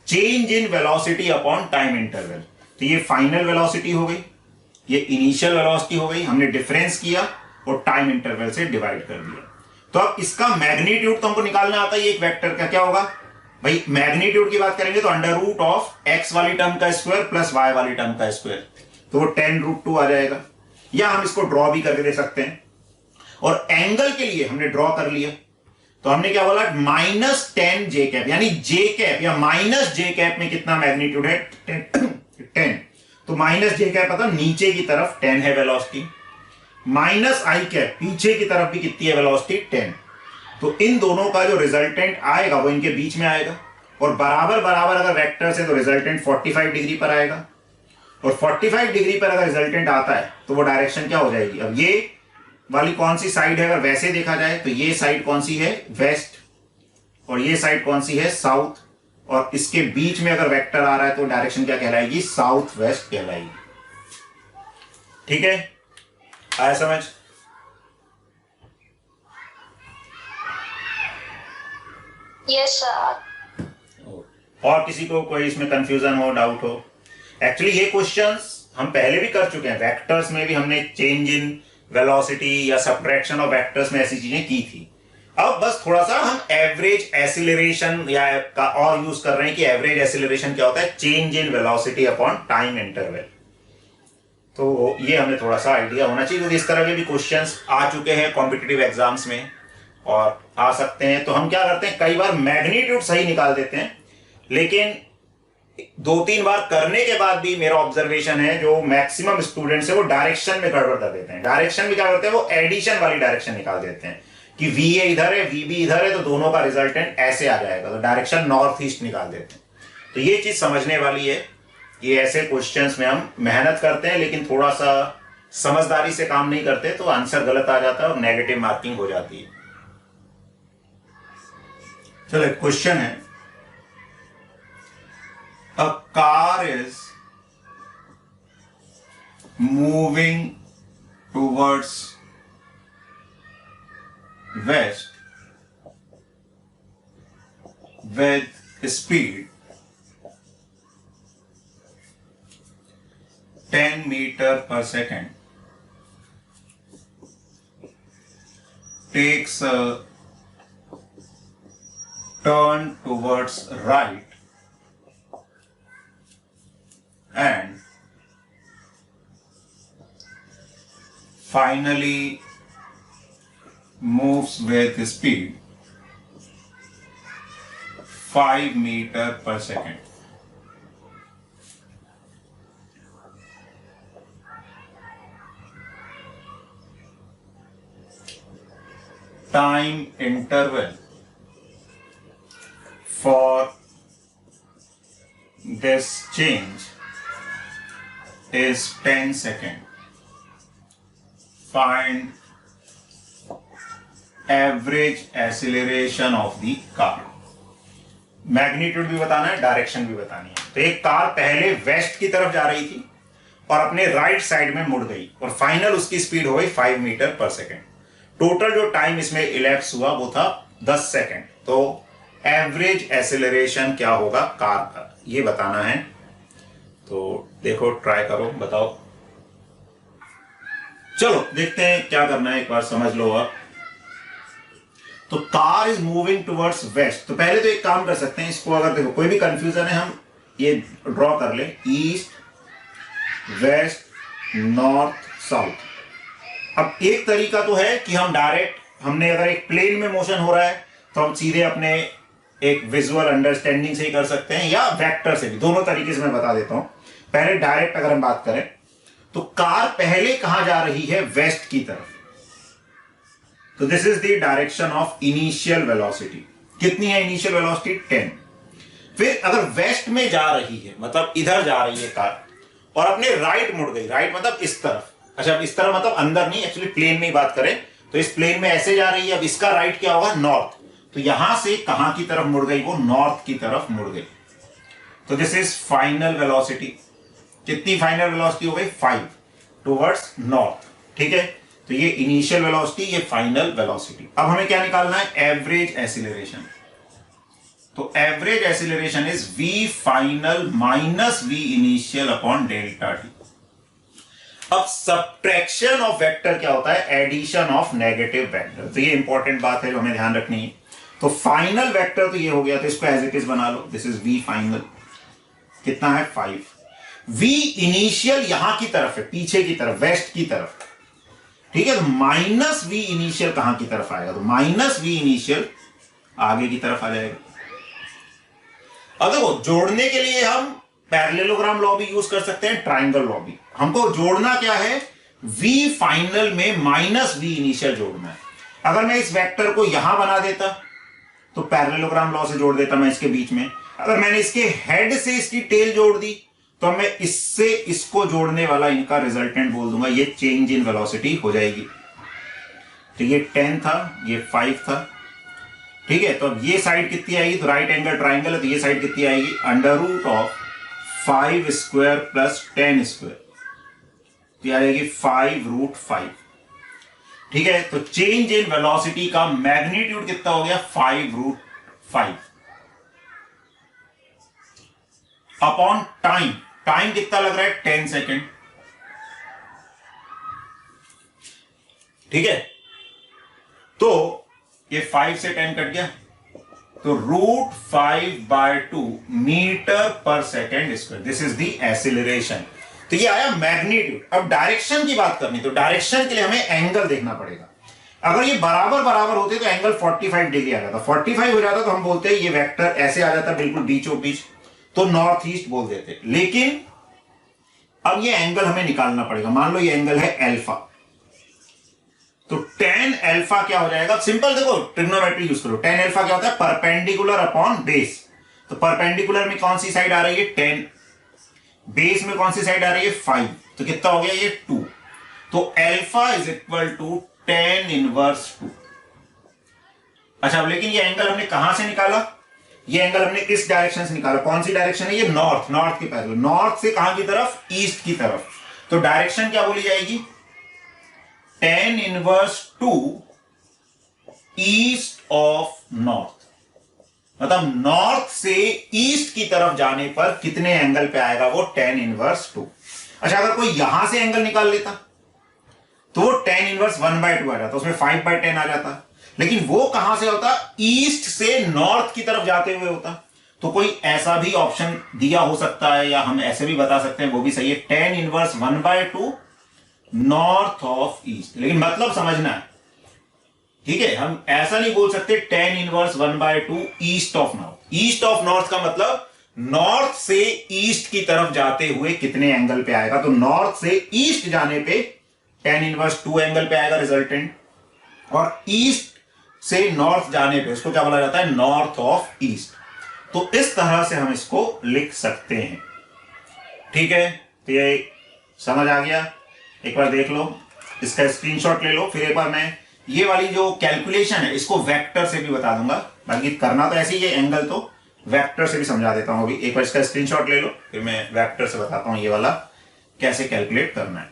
change in velocity upon time interval. तो ये फाइनल वेलोसिटी हो गई, ये इनिशियल वेलोसिटी हो गई, हमने डिफरेंस किया और टाइम इंटरवल से डिवाइड कर दिया। तो अब इसका मैग्नीट्यूड तो हमको निकालना आता है, एक वेक्टर का क्या होगा भाई, मैग्नीट्यूड की बात करेंगे तो √ऑफ एक्स वाली टर्म का स्क्वायर प्लस वाई वाली टर्म का स्क्वायर, तो वो 10√2 आ जाएगा। या हम इसको ड्रॉ भी करके दे सकते हैं। और एंगल के लिए हमने ड्रॉ कर लिया, तो हमने क्या बोला, -10 जे कैप, यानी जे कैप या माइनस जे कैप में कितना मैग्नीट्यूड है, 10। तो माइनस जे कैप मतलब नीचे की तरफ 10 है वेलोसिटी, माइनस आई कैप पीछे की तरफ भी कितनी है वेलोसिटी, 10। तो इन दोनों का जो रिजल्टेंट आएगा वो इनके बीच में आएगा। और बराबर बराबर अगर वेक्टर से तो रिजल्टेंट 45 डिग्री पर आएगा। और 45 डिग्री पर अगर रिजल्टेंट आता है तो वो डायरेक्शन क्या हो जाएगी, अब ये वाली कौन सी साइड है, अगर वैसे देखा जाए तो ये साइड कौन सी है, वेस्ट, और ये साइड कौन सी है, साउथ, और इसके बीच में अगर वेक्टर आ रहा है तो डायरेक्शन क्या कहलाएगी, साउथ वेस्ट कहलाएगी। ठीक है, आया समझ? Yes sir. और किसी को कोई इसमें कंफ्यूजन हो, डाउट हो? एक्चुअली ये क्वेश्चंस हम पहले भी कर चुके हैं, वेक्टर्स में भी हमने चेंज इन वेलोसिटी या सब्ट्रैक्शन ऑफ वेक्टर्स में ऐसी चीजें की थी। अब बस थोड़ा सा हम एवरेज एक्सीलरेशन या का और यूज कर रहे हैं कि एवरेज एक्सीलरेशन क्या होता है, change in velocity upon time interval. तो ये हमें थोड़ा सा आइडिया होना चाहिए, क्योंकि इस तरह के भी क्वेश्चंस आ चुके हैं कॉम्पिटिटिव एग्जाम्स में और आ सकते हैं। तो हम क्या करते हैं, कई बार मैग्नीट्यूड सही निकाल देते हैं, लेकिन 2-3 बार करने के बाद भी मेरा ऑब्जर्वेशन है जो मैक्सिमम स्टूडेंट्स है वो डायरेक्शन में गड़बड़ कर देते हैं। डायरेक्शन में क्या करते हैं, वो एडिशन वाली डायरेक्शन निकाल देते हैं कि वी ए इधर है, वी बी इधर है, तो दोनों का रिजल्टेंट ऐसे आ जाएगा, तो डायरेक्शन नॉर्थ ईस्ट निकाल देते हैं। तो ये चीज समझने वाली है। ये ऐसे क्वेश्चंस में हम मेहनत करते हैं लेकिन थोड़ा सा समझदारी से काम नहीं करते तो आंसर गलत आ जाता है और नेगेटिव मार्किंग हो जाती है। चलो एक क्वेश्चन है, a car is moving towards west with speed 10 meter per second, takes a turn towards right and finally moves with speed 5 meter per second. Time interval for this change is 10 seconds. Find average acceleration of the car. Magnitude भी बताना है, direction भी बतानी है। तो एक car पहले waste की तरफ जा रही थी और अपने राइट साइड में मुड़ गई और फाइनल उसकी स्पीड हो गई 5 मीटर पर सेकेंड। टोटल जो टाइम इसमें इलेप्स हुआ वो था 10 सेकेंड। तो एवरेज एक्सेलरेशन क्या होगा कार का, ये बताना है। तो देखो, ट्राई करो, बताओ। चलो देखते हैं क्या करना है, एक बार समझ लो आप। तो car is moving towards waste. तो पहले तो एक काम कर सकते हैं, इसको अगर देखो कोई भी कंफ्यूजन है हम ये ड्रॉ कर ले, ईस्ट वेस्ट नॉर्थ साउथ। अब एक तरीका तो है कि हम डायरेक्ट, हमने अगर एक प्लेन में मोशन हो रहा है तो हम सीधे अपने एक विजुअल अंडरस्टैंडिंग से ही कर सकते हैं या वेक्टर से भी, दोनों तरीके से मैं बता देता हूं। पहले डायरेक्ट अगर हम बात करें तो कार पहले कहां जा रही है, वेस्ट की तरफ। तो this is the direction of initial velocity. कितनी है इनिशियल वेलोसिटी, 10। फिर अगर वेस्ट में जा रही है मतलब इधर जा रही है कार और अपने राइट मुड़ गई, राइट मतलब इस तरफ, अच्छा इस तरफ मतलब अंदर नहीं, एक्चुअली प्लेन में ही बात करें तो इस प्लेन में ऐसे जा रही है। अब इसका राइट क्या होगा, नॉर्थ। तो यहां से कहां की तरफ मुड़ गई, वो नॉर्थ की तरफ मुड़ गई। तो दिस इज फाइनल वेलोसिटी। कितनी फाइनल वेलोसिटी हो गई, 5 टुवर्ड्स नॉर्थ। ठीक है, तो ये इनिशियल वेलोसिटी, ये फाइनल वेलोसिटी। अब हमें क्या निकालना है, एवरेज एक्सीलरेशन। तो average acceleration is v final minus v initial upon delta T. अब सब्ट्रैक्शन ऑफ वेक्टर क्या होता है, एडिशन ऑफ नेगेटिव वेक्टर। तो ये इंपॉर्टेंट बात है जो हमें ध्यान रखनी है। तो फाइनल वेक्टर तो ये हो गया, तो इसको एज इट इज बना लो, दिस इज v फाइनल, कितना है 5। v इनिशियल यहां की तरफ है, पीछे की तरफ, वेस्ट की तरफ। ठीक है, तो माइनस v इनिशियल कहां की तरफ आएगा, तो माइनस v इनिशियल आगे की तरफ आ जाएगा। अब देखो, जोड़ने के लिए हम पैरेललोग्राम लॉ भी यूज कर सकते हैं, ट्राइंगल लॉ भी। हमको जोड़ना क्या है, v फाइनल में माइनस v इनिशियल जोड़ना है। अगर मैं इस वेक्टर को यहां बना देता तो पैरेललोग्राम लॉ से जोड़ देता मैं इसके बीच में। अगर मैंने इसके हेड से इसकी टेल जोड़ दी तो मैं इससे इसको जोड़ने वाला इनका रिजल्टेंट बोल दूंगा, ये चेंज इन वेलोसिटी हो जाएगी। तो ये 10 था, ये 5 था। ठीक है, तो अब ये साइड कितनी आएगी, तो राइट एंगल ट्राइंगल है तो ये साइड कितनी आएगी, under root of 5 square plus 10 square, तो ये आएगी 5√5। ठीक है, तो चेंज इन वेलोसिटी का मैग्नीट्यूड कितना हो गया, 5√5 अपॉन टाइम। टाइम कितना लग रहा है, 10 सेकेंड। ठीक है, तो ये 5 से 10 कट गया, तो √5/2 मीटर पर second square, this is the acceleration. तो ये आया मैग्नीट्यूड। अब डायरेक्शन की बात करनी, तो डायरेक्शन के लिए हमें एंगल देखना पड़ेगा। अगर ये बराबर बराबर होते तो एंगल 45 डिग्री आ जाता, 45 हो जाता तो हम बोलते हैं ये वेक्टर ऐसे आ जाता बिल्कुल बीचों बीच, तो नॉर्थ ईस्ट बोल देते। लेकिन अब ये एंगल हमें निकालना पड़ेगा। मान लो ये एंगल है अल्फा, तो tan अल्फा क्या हो जाएगा, सिंपल देखो ट्रिग्नोमेट्री यूज करो। tan अल्फा क्या होता है, परपेंडिकुलर अपॉन बेस। तो परपेंडिकुलर में कौन सी साइड आ रही है, 10, बेस में कौन सी साइड आ रही है, 5, तो कितना हो गया ये 2। तो alpha is equal to tan inverse 2। अच्छा, अब लेकिन ये एंगल हमने कहां से निकाला, ये एंगल हमने किस डायरेक्शन से निकाला, कौन सी डायरेक्शन है, ये नॉर्थ, नॉर्थ की पैरेलल, नॉर्थ से कहां की तरफ, ईस्ट की तरफ। तो डायरेक्शन क्या बोली जाएगी, tan inverse 2 east of north, मतलब नॉर्थ से ईस्ट की तरफ जाने पर कितने एंगल पे आएगा वो, tan इनवर्स 2। अच्छा, अगर कोई यहां से एंगल निकाल लेता तो वो tan इनवर्स 1/2 आ जाता, उसमें 5/10 आ जाता। लेकिन वो कहां से होता, ईस्ट से नॉर्थ की तरफ जाते हुए होता। तो कोई ऐसा भी ऑप्शन दिया हो सकता है, या हम ऐसे भी बता सकते हैं, वो भी सही है, tan inverse 1/2 north of east. लेकिन मतलब समझना है, ठीक है, हम ऐसा नहीं बोल सकते tan inverse 1/2 east of north. East of north का मतलब नॉर्थ से ईस्ट की तरफ जाते हुए कितने एंगल पे आएगा। तो नॉर्थ से ईस्ट जाने पे tan इनवर्स 2 एंगल पे आएगा रिजल्टेंट, और ईस्ट से नॉर्थ जाने पे उसको क्या बोला जाता है, नॉर्थ ऑफ ईस्ट। तो इस तरह से हम इसको लिख सकते हैं। ठीक है, तो ये समझ आ गया, एक बार देख लो, इसका स्क्रीनशॉट ले लो। फिर एक बार मैं ये वाली जो कैलकुलेशन है इसको वेक्टर से भी बता दूंगा, बाकी करना तो ऐसे ही है, एंगल तो वेक्टर से भी समझा देता हूं। अभी एक बार इसका स्क्रीनशॉट ले लो, फिर मैं वेक्टर से बताता हूं ये वाला कैसे कैलकुलेट करना है।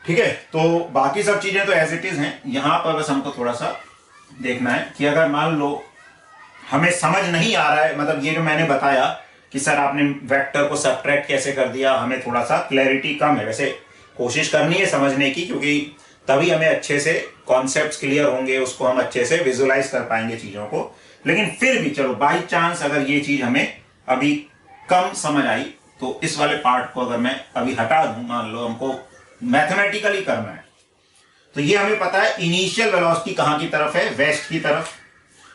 ठीक है, तो बाकी सब चीजें तो एज इट इज हैं। यहां पर बस हमको थोड़ा सा देखना है कि अगर मान लो हमें समझ नहीं आ रहा है, मतलब ये जो मैंने बताया कि सर आपने वेक्टर को सब्ट्रैक्ट कैसे कर दिया, हमें थोड़ा सा क्लैरिटी कम है। वैसे कोशिश करनी है समझने की, क्योंकि तभी हमें अच्छे से कॉन्सेप्ट्स क्लियर होंगे, उसको हम अच्छे से विजुलाइज कर पाएंगे चीजों को। लेकिन फिर भी चलो बाई चांस अगर ये चीज हमें अभी कम समझ आई, तो इस वाले पार्ट को अगर मैं अभी हटा दूं, मान लो हमको मैथमेटिकली करना है, तो ये हमें पता है इनिशियल वेलोसिटी कहां की तरफ है, वेस्ट की तरफ,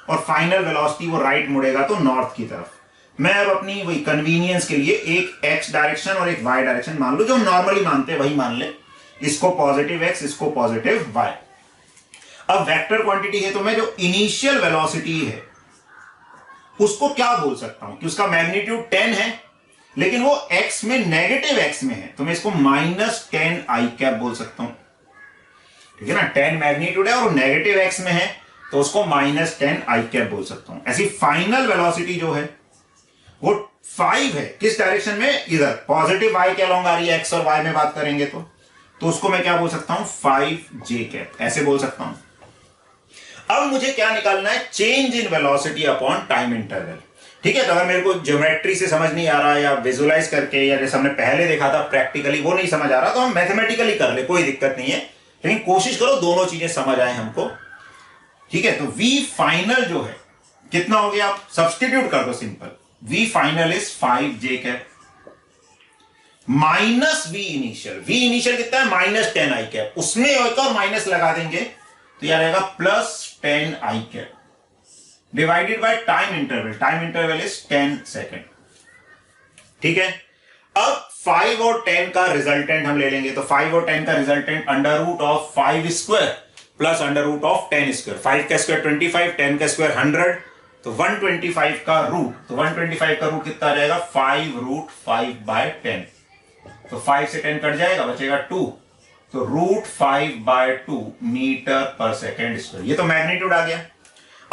और फाइनल वेलोसिटी वो राइट मुड़ेगा तो नॉर्थ की तरफ। मैं अब अपनी वही कन्वीनियंस के लिए एक एक्स डायरेक्शन और एक वाई डायरेक्शन मान लो, जो नॉर्मली मानते हैं वही मान ले, इसको पॉजिटिव एक्स, इसको पॉजिटिव वाई। अब वेक्टर क्वांटिटी है, तो मैं जो इनिशियल वेलोसिटी है उसको क्या बोल सकता हूं कि उसका मैग्नीट्यूड 10 है, लेकिन वो एक्स में नेगेटिव एक्स में है, तो मैं इसको -10i बोल सकता हूं। ठीक है ना, 10 मैग्नीट्यूड है और नेगेटिव एक्स में है, तो उसको -10i बोल सकता हूं। ऐसी फाइनल वेलोसिटी जो है वो 5 है, किस डायरेक्शन में, इधर पॉजिटिव y के अलोंग आ रही है, x और y में बात करेंगे तो उसको मैं क्या बोल सकता हूं, 5j, ऐसे बोल सकता हूं। अब मुझे क्या निकालना है, change in velocity upon time interval. ठीक है, तो अगर मेरे को ज्योमेट्री से समझ नहीं आ रहा, या विजुलाइज करके, या जैसे हमने पहले देखा था प्रैक्टिकली वो नहीं समझ आ रहा, तो हम मैथमेटिकली कर ले, कोई दिक्कत नहीं है। लेकिन कोशिश करो दोनों चीजें समझ आए हमको। ठीक है, तो v फाइनल जो है कितना हो गया, आप सब्सटीट्यूट कर दो simple, v final is 5j minus v initial. v initial कितना है, -10i, उसमें एक और माइनस लगा देंगे तो यह रहेगा +10i divided by time interval. Time interval is 10 second. ठीक है, अब 5 और 10 का रिजल्टेंट हम ले लेंगे, तो 5 और 10 का रिजल्टेंट √5 स्क्वायर प्लस √10 स्क्वायर। 5 का स्क्वायर 25, 10 का स्क्वायर 100, तो 125 का रूट, तो 125 का रूट कितना आ जाएगा, 5√5/10। तो 5 से 10 कट जाएगा, बचेगा 2, तो √5/2 मीटर पर सेकेंड स्क्वायर। ये तो मैग्नीट्यूड आ गया।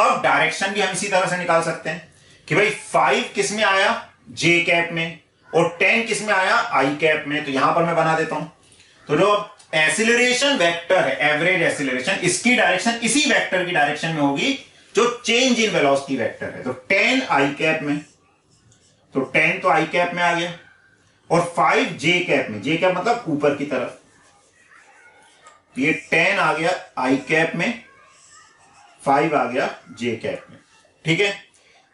अब डायरेक्शन भी हम इसी तरह से निकाल सकते हैं कि भाई 5 किस में आया, जे कैप में, और 10 किस में आया, आई कैप में। तो यहां पर मैं बना देता हूं। तो जो एक्सीलरेशन वेक्टर है, एवरेज एक्सीलरेशन, इसकी डायरेक्शन इसी वेक्टर की डायरेक्शन में होगी जो चेंज इन वेलोसिटी वेक्टर है। तो 10 आई कैप में, तो 10 तो आई कैप में आ गया, और 5 जे कैप में, जे कैप मतलब ऊपर की तरफ, ये 10 आ गया आई कैप में, 5 आ गया जे कैप में। ठीक है,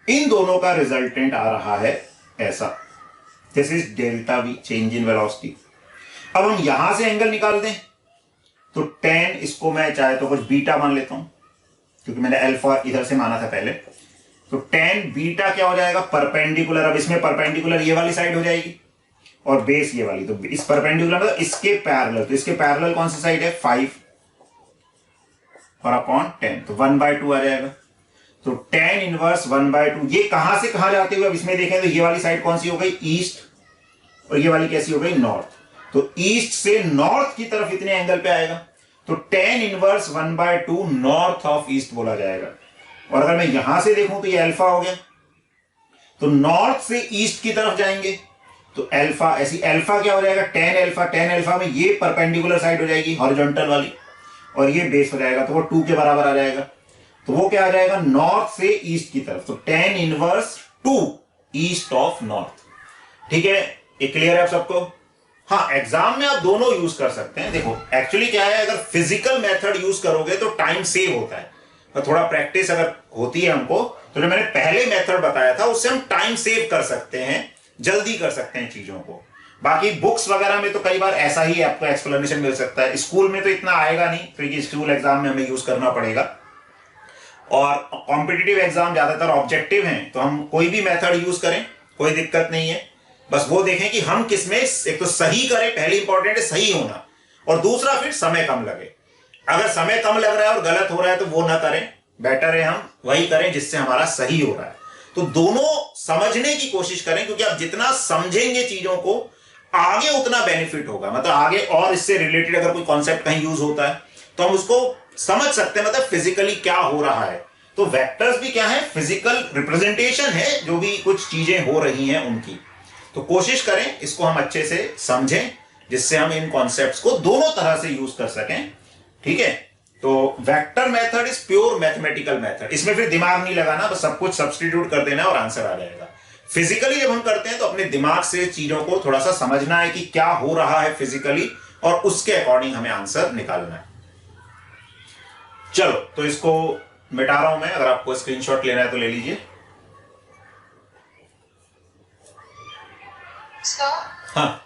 इन दोनों का रिजल्टेंट आ रहा है ऐसा, this is delta we, change in velocity. अब हम यहां से एंगल निकाल दें, तो 10, इसको मैं चाहे तो कुछ बीटा मान लेता हूं, क्योंकि मैंने अल्फा इधर से माना था पहले। तो 10 बीटा क्या हो जाएगा, परपेंडिकुलर। अब इसमें परपेंडिकुलर ये वाली साइड हो जाएगी और बेस ये वाली, तो इस परपेंडिकुलर मतलब इसके पैरेलल, तो इसके पैरेलल कौन सी साइड है, 5 और अपॉन 10, तो 1/2 आ जाएगा। तो 10 इनवर्स 1/2, ये कहां से कहां जाते हुए अब इसमें देखें तो ये वाली साइड कौन सी हो गई, ईस्ट, और ये वाली कैसी हो गई, नॉर्थ। तो ईस्ट से नॉर्थ की तरफ इतने एंगल पे आएगा, तो 10 इनवर्स 1/2 नॉर्थ ऑफ ईस्ट बोला जाएगा। और अगर मैं यहां से देखूं तो ये अल्फा हो गया, तो नॉर्थ से ईस्ट की तरफ जाएंगे तो अल्फा, ऐसी अल्फा क्या हो जाएगा, 10 अल्फा में ये परपेंडिकुलर साइड हो जाएगी हॉरिजॉन्टल वाली, और ये बेस हो जाएगा, तो वो 2 के बराबर आ जाएगा। तो वो क्या आ जाएगा, नॉर्थ से ईस्ट की तरफ, तो 10 इनवर्स 2 ईस्ट ऑफ नॉर्थ। ठीक है, ये क्लियर है आप सबको। हाँ, एग्जाम में आप दोनों यूज कर सकते हैं। देखो एक्चुअली क्या है, अगर फिजिकल मेथड यूज करोगे तो टाइम सेव होता है, और थोड़ा प्रैक्टिस अगर होती है हमको, तो जो मैंने पहले मेथड बताया था उससे हम टाइम सेव कर सकते हैं, जल्दी कर सकते हैं चीजों को। बाकी बुक्स वगैरह में तो कई बार ऐसा ही आपको एक्सप्लेनेशन मिल सकता है, स्कूल में तो इतना आएगा नहीं, क्योंकि स्कूल एग्जाम में हमें यूज करना पड़ेगा, और कॉम्पिटिटिव एग्जाम ज्यादातर ऑब्जेक्टिव हैं, तो हम कोई भी मेथड यूज करें, कोई दिक्कत नहीं है। बस वो देखें कि हम किसमें एक तो सही करें, पहले इंपॉर्टेंट है सही होना, और दूसरा फिर समय कम लगे। अगर समय कम लग रहा है और गलत हो रहा है तो वो ना करें, बेटर है हम वही करें जिससे हमारा सही हो रहा है। तो दोनों समझने की कोशिश करें, क्योंकि आप जितना समझेंगे चीजों को आगे उतना बेनिफिट होगा। मतलब आगे और इससे रिलेटेड अगर कोई कॉन्सेप्ट कहीं यूज होता है तो हम उसको समझ सकते हैं, मतलब फिजिकली क्या हो रहा है। तो वेक्टर्स भी क्या है, फिजिकल रिप्रेजेंटेशन है, जो भी कुछ चीजें हो रही हैं उनकी। तो कोशिश करें इसको हम अच्छे से समझें, जिससे हम इन कॉन्सेप्ट्स को दोनों तरह से यूज कर सकें। ठीक है, तो vector method is pure mathematical method, इसमें फिर दिमाग नहीं लगाना, बस सब कुछ सब्स्टिट्यूट कर देना और आंसर आ जाएगा। फिजिकली जब हम करते हैं तो अपने दिमाग से चीजों को थोड़ा सा समझना है कि क्या हो रहा है फिजिकली, और उसके अकॉर्डिंग हमें आंसर निकालना है। चलो, तो इसको मिटा रहा हूं मैं, अगर आपको स्क्रीनशॉट लेना है तो ले लीजिए। हाँ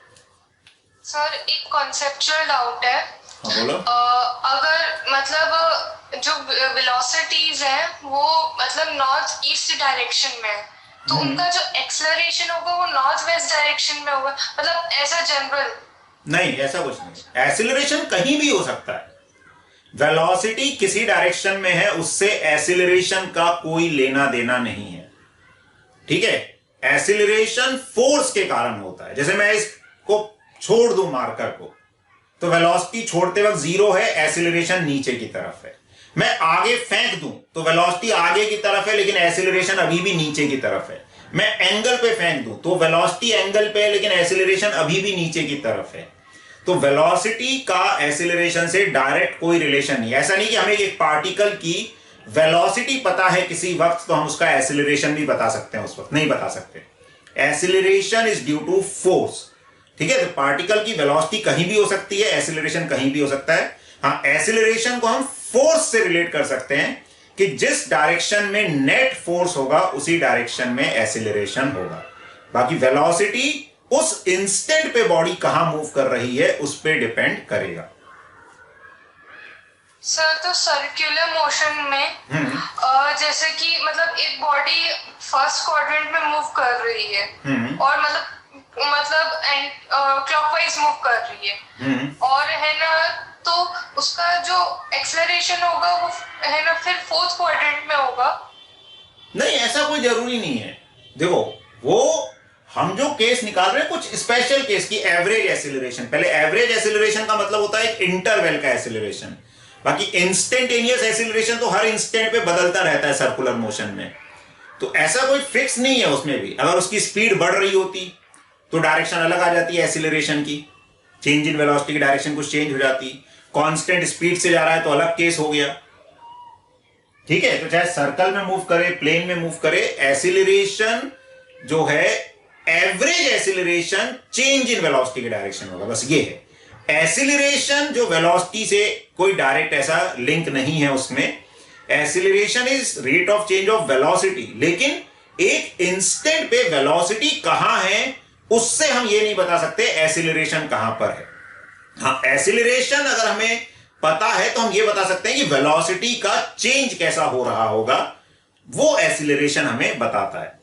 सर, एक कॉन्सेप्चुअल डाउट है। हाँ बोलो। अगर मतलब जो वेलोसिटीज हैं वो मतलब नॉर्थ ईस्ट डायरेक्शन में है, तो उनका जो एक्सेलरेशन होगा वो नॉर्थ वेस्ट डायरेक्शन में होगा, मतलब ऐसा जनरल नहीं, ऐसा कुछ नहीं। एक्सेलरेशन कहीं भी हो सकता है, वेलोसिटी किसी डायरेक्शन में है उससे एक्सेलरेशन का कोई लेना देना नहीं है। ठीक है, एक्सेलरेशन फोर्स के कारण होता है। जैसे मैं इसको छोड़ दूं मार्कर को, तो वेलोसिटी छोड़ते वक्त 0 है, एक्सेलरेशन नीचे की तरफ है। मैं आगे फेंक दूं तो वेलोसिटी आगे की तरफ है, लेकिन एक्सेलरेशन अभी भी नीचे की तरफ है। मैं एंगल पे फेंक दूं तो वेलोसिटी एंगल पे है, लेकिन एक्सेलरेशन अभी भी नीचे की तरफ है। तो वेलोसिटी का एक्सेलरेशन से डायरेक्ट कोई रिलेशन नहीं। ऐसा नहीं कि हमें एक पार्टिकल की वेलोसिटी पता है किसी वक्त तो हम उसका एक्सेलरेशन भी बता सकते हैं, उस वक्त नहीं बता सकते। Acceleration is due to force. ठीक है, तो पार्टिकल की वेलोसिटी कहीं भी हो सकती है, एक्सेलरेशन कहीं भी हो सकता है। हाँ, एक्सेलरेशन को हम फोर्स से रिलेट कर सकते हैं कि जिस डायरेक्शन में नेट फोर्स होगा उसी डायरेक्शन में एक्सेलरेशन होगा। बाकी वेलोसिटी उस इंस्टेंट पे बॉडी कहां मूव कर रही है उस पे डिपेंड करेगा। सर, तो सर्कुलर मोशन में जैसे कि मतलब एक बॉडी फर्स्ट क्वाड्रेंट में मूव कर रही है और मतलब क्लॉकवाइज मूव कर रही है, और है ना, तो उसका जो एक्सेलरेशन होगा वो है ना फिर फोर्थ क्वाड्रेंट में होगा। नहीं, ऐसा कोई जरूरी नहीं है। देखो, वो हम जो केस निकाल रहे हैं कुछ स्पेशल केस की एवरेज एक्सेलरेशन। पहले एवरेज एक्सेलरेशन का मतलब होता है एक इंटरवल का एक्सेलरेशन। बाकी इंस्टेंटेनियस एक्सीलरेशन तो हर इंस्टेंट पे बदलता रहता है सर्कुलर मोशन में, तो ऐसा कोई फिक्स नहीं है उसमें भी। अगर उसकी स्पीड बढ़ रही होती तो डायरेक्शन अलग आ जाती है एक्सीलरेशन की, चेंज इन वेलोसिटी की डायरेक्शन कुछ चेंज हो जाती। कांस्टेंट स्पीड से जा रहा है तो अलग केस हो गया, ठीक है। तो चाहे सर्कल में मूव करे, प्लेन में मूव करे, एक्सीलरेशन जो है average acceleration change in velocity की डायरेक्शन होगा, बस ये है। एक्सीलरेशन जो वेलोसिटी से कोई डायरेक्ट ऐसा लिंक नहीं है उसमें, acceleration is rate of change of velocity, लेकिन एक इंस्टेंट पे वेलोसिटी कहां है उससे हम ये नहीं बता सकते एक्सीलरेशन कहां पर है। हाँ, एक्सीलरेशन अगर हमें पता है तो हम ये बता सकते हैं कि वेलोसिटी का चेंज कैसा हो रहा होगा, वो एक्सीलरेशन हमें बताता है,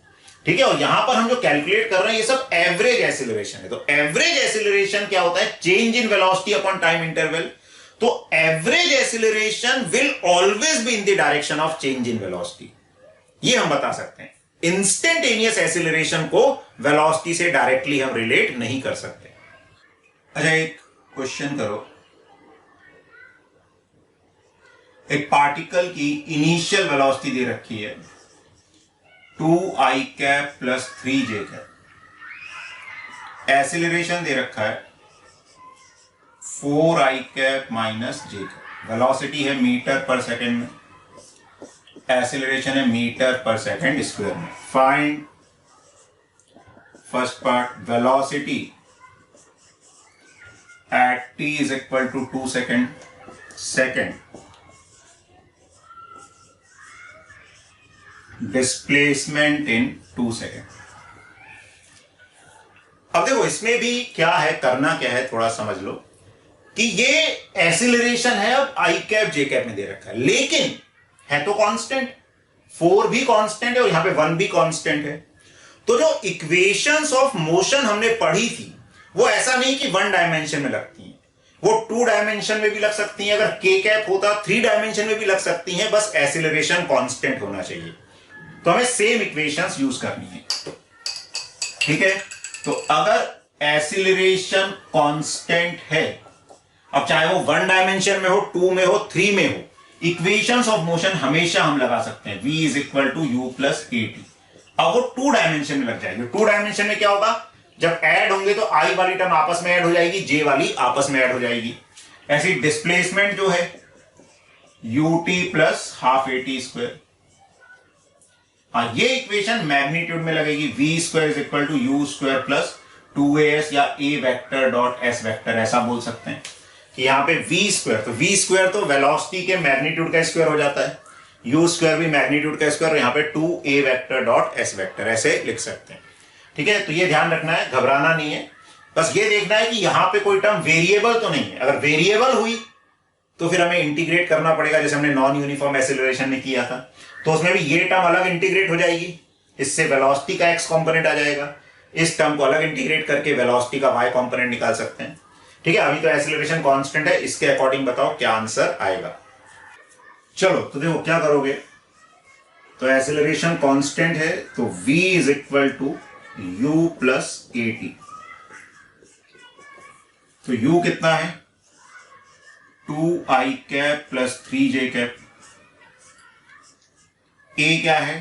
ठीक है। और यहां पर हम जो कैलकुलेट कर रहे हैं ये सब एवरेज एक्सीलरेशन है। तो एवरेज एक्सीलरेशन क्या होता है? Change in velocity upon time interval. तो average acceleration will always be in the direction of change in velocity, ये हम बता सकते हैं। इंस्टेंटेनियस एक्सीलरेशन को वेलोसिटी से डायरेक्टली हम रिलेट नहीं कर सकते। अच्छा, एक क्वेश्चन करो, एक पार्टिकल की इनिशियल वेलोसिटी दे रखी है 2i cap plus 3j cap, acceleration दे रखा है 4i cap minus j cap, velocity है मीटर पर सेकेंड में, एक्सीलरेशन है मीटर पर सेकेंड स्क्वायर में। Find first part velocity at t is equal to 2 second, displacement in 2 second. अब देखो इसमें भी क्या है, करना क्या है, थोड़ा समझ लो कि ये एक्सीलरेशन है अब आई कैप जे कैप में दे रखा है, लेकिन है तो कांस्टेंट, 4 भी कांस्टेंट है और यहां पे 1 भी कांस्टेंट है। तो जो इक्वेशंस ऑफ मोशन हमने पढ़ी थी वो ऐसा नहीं कि 1 डायमेंशन में लगती हैं, वो 2 डायमेंशन में भी लग सकती हैं, अगर के कैप होता 3 डायमेंशन में भी लग सकती हैं, बस एक्सीलरेशन कांस्टेंट होना चाहिए। तो हमें सेम इक्वेशंस यूज करनी है, ठीक है। तो अगर एक्सीलरेशन कांस्टेंट है, अब चाहे वो 1 डायमेंशन में हो, 2 में हो, 3 में हो, इक्वेशंस ऑफ मोशन हमेशा हम लगा सकते हैं, v is equal to U plus A T. अब वो 2 डायमेंशन में लग जाएगी। 2 डायमेंशन में क्या होगा, जब ऐड होंगे तो आई वाली टर्म आपस में ऐड हो जाएगी, जे वाली आपस में ऐड हो जाएगी। ऐसी डिस्प्लेसमेंट जो है ut plus half A T square, हाँ ये इक्वेशन मैग्नीट्यूड में लगेगी, v square is equal to U square plus 2as या a vector dot s vector, ऐसा बोल सकते हैं कि यहाँ पे v स्क्वायर, तो v स्क्वायर तो वेलोसिटी के मैग्नीट्यूड का स्क्वायर हो जाता है, u स्क्वायर भी मैग्नीट्यूड का स्क्वायर, यहाँ पे 2a vector dot s vector, ऐसे लिख सकते हैं, ठीक है। तो ये ध्यान रखना है, घबराना नहीं है, बस ये देखना है कि यहां पे कोई टर्म वेरिएबल तो नहीं है। अगर वेरिएबल हुई तो फिर हमें इंटीग्रेट करना पड़ेगा, जैसे हमने नॉन यूनिफॉर्म एक्सीलरेशन में किया था, तो उसमें भी ये टर्म अलग इंटीग्रेट हो जाएगी, इससे वेलोसिटी का x कंपोनेंट आ जाएगा, इस टर्म को अलग इंटीग्रेट करके वेलोसिटी का y कंपोनेंट निकाल सकते हैं, ठीक है। अभी तो एक्सीलरेशन कांस्टेंट है, इसके अकॉर्डिंग बताओ क्या आंसर आएगा। चलो तो देखो क्या करोगे, तो एक्सीलरेशन कांस्टेंट है तो v is equal to u plus A T. तो u कितना है 2i cap plus 3j cap, a क्या है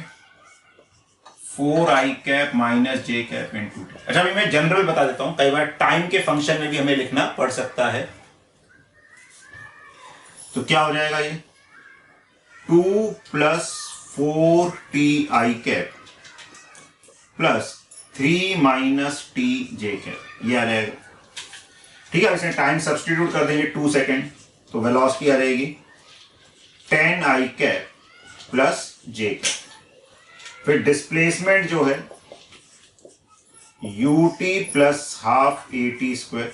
4i cap minus j cap into T. अच्छा अभी मैं जनरल बता देता हूं, कई बार टाइम के फंक्शन में भी हमें लिखना पड़ सकता है। तो क्या हो जाएगा ये 2 plus 4ti cap plus 3 minus t j cap, ये आ जाएगा, ठीक है। इसमें टाइम सब्स्टिट्यूट कर देंगे 2 सेकेंड, तो वेलोसिटी आ जाएगी 10i कैप प्लस जे कैप। फिर डिस्प्लेसमेंट जो है ut plus half A T square,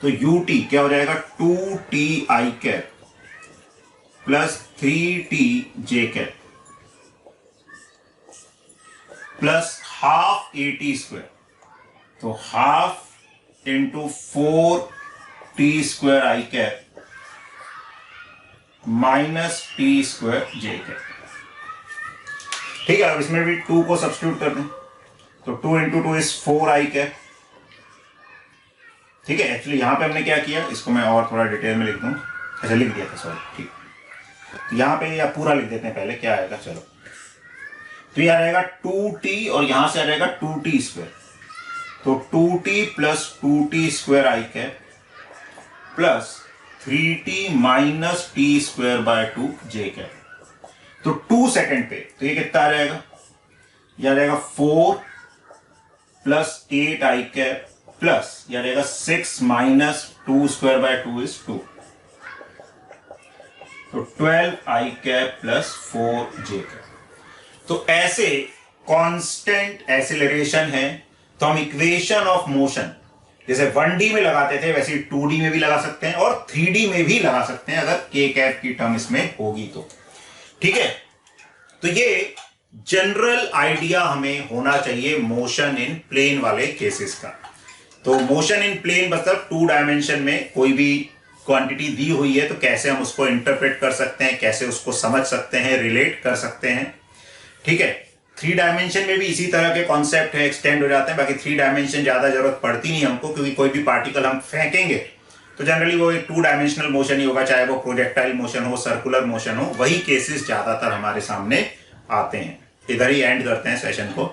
तो ut क्या हो जाएगा 2ti cap plus 3t J cap plus half A T square, तो हाफ इंटू 4t स्क्वायर आई कैप माइनस टी स्क्वायर जे cap, ठीक है। अब इसमें भी 2 को सब्स्टिट्यूट कर दें, तो 2 इंटू 2 इज 4i कैप, ठीक है। एक्चुअली यहां पे हमने क्या किया, इसको मैं और थोड़ा डिटेल में लिख दूं, अच्छा लिख दिया था, सॉरी, ठीक। तो यहाँ पे या पूरा लिख देते हैं पहले, क्या आएगा, चलो। तो ये आ जाएगा 2t और यहां से आ जाएगा 2t स्क्वायर। तो 2t plus 2t square I cap plus 3t minus T square by 2 J cap. तो 2 सेकेंड पे तो ये कितना आ जाएगा, यह आ जाएगा 4 प्लस 8 आई कैप प्लस यह आ जाएगा 6 माइनस 2 स्क्वायर बाय 2 इज 2। तो 12 आई कैप प्लस 4 जे कैप। तो ऐसे कांस्टेंट एक्सीलरेशन है तो हम इक्वेशन ऑफ मोशन जैसे 1D में लगाते थे वैसे 2D में भी लगा सकते हैं और 3D में भी लगा सकते हैं अगर के कैप की टर्म इसमें होगी तो, ठीक है। तो ये जनरल आइडिया हमें होना चाहिए मोशन इन प्लेन वाले केसेस का। तो मोशन इन प्लेन मतलब 2 डायमेंशन में कोई भी क्वांटिटी दी हुई है तो कैसे हम उसको इंटरप्रेट कर सकते हैं, कैसे उसको समझ सकते हैं, रिलेट कर सकते हैं, ठीक है। 3 डायमेंशन में भी इसी तरह के कॉन्सेप्ट है, एक्सटेंड हो जाते हैं। बाकी 3 डायमेंशन ज्यादा जरूरत पड़ती नहीं हमको, क्योंकि कोई भी पार्टिकल हम फेंकेंगे तो जनरली वो एक 2 डायमेंशनल मोशन ही होगा, चाहे वो प्रोजेक्टाइल मोशन हो, सर्कुलर मोशन हो, वही केसेस ज्यादातर हमारे सामने आते हैं। इधर ही एंड करते हैं सेशन को।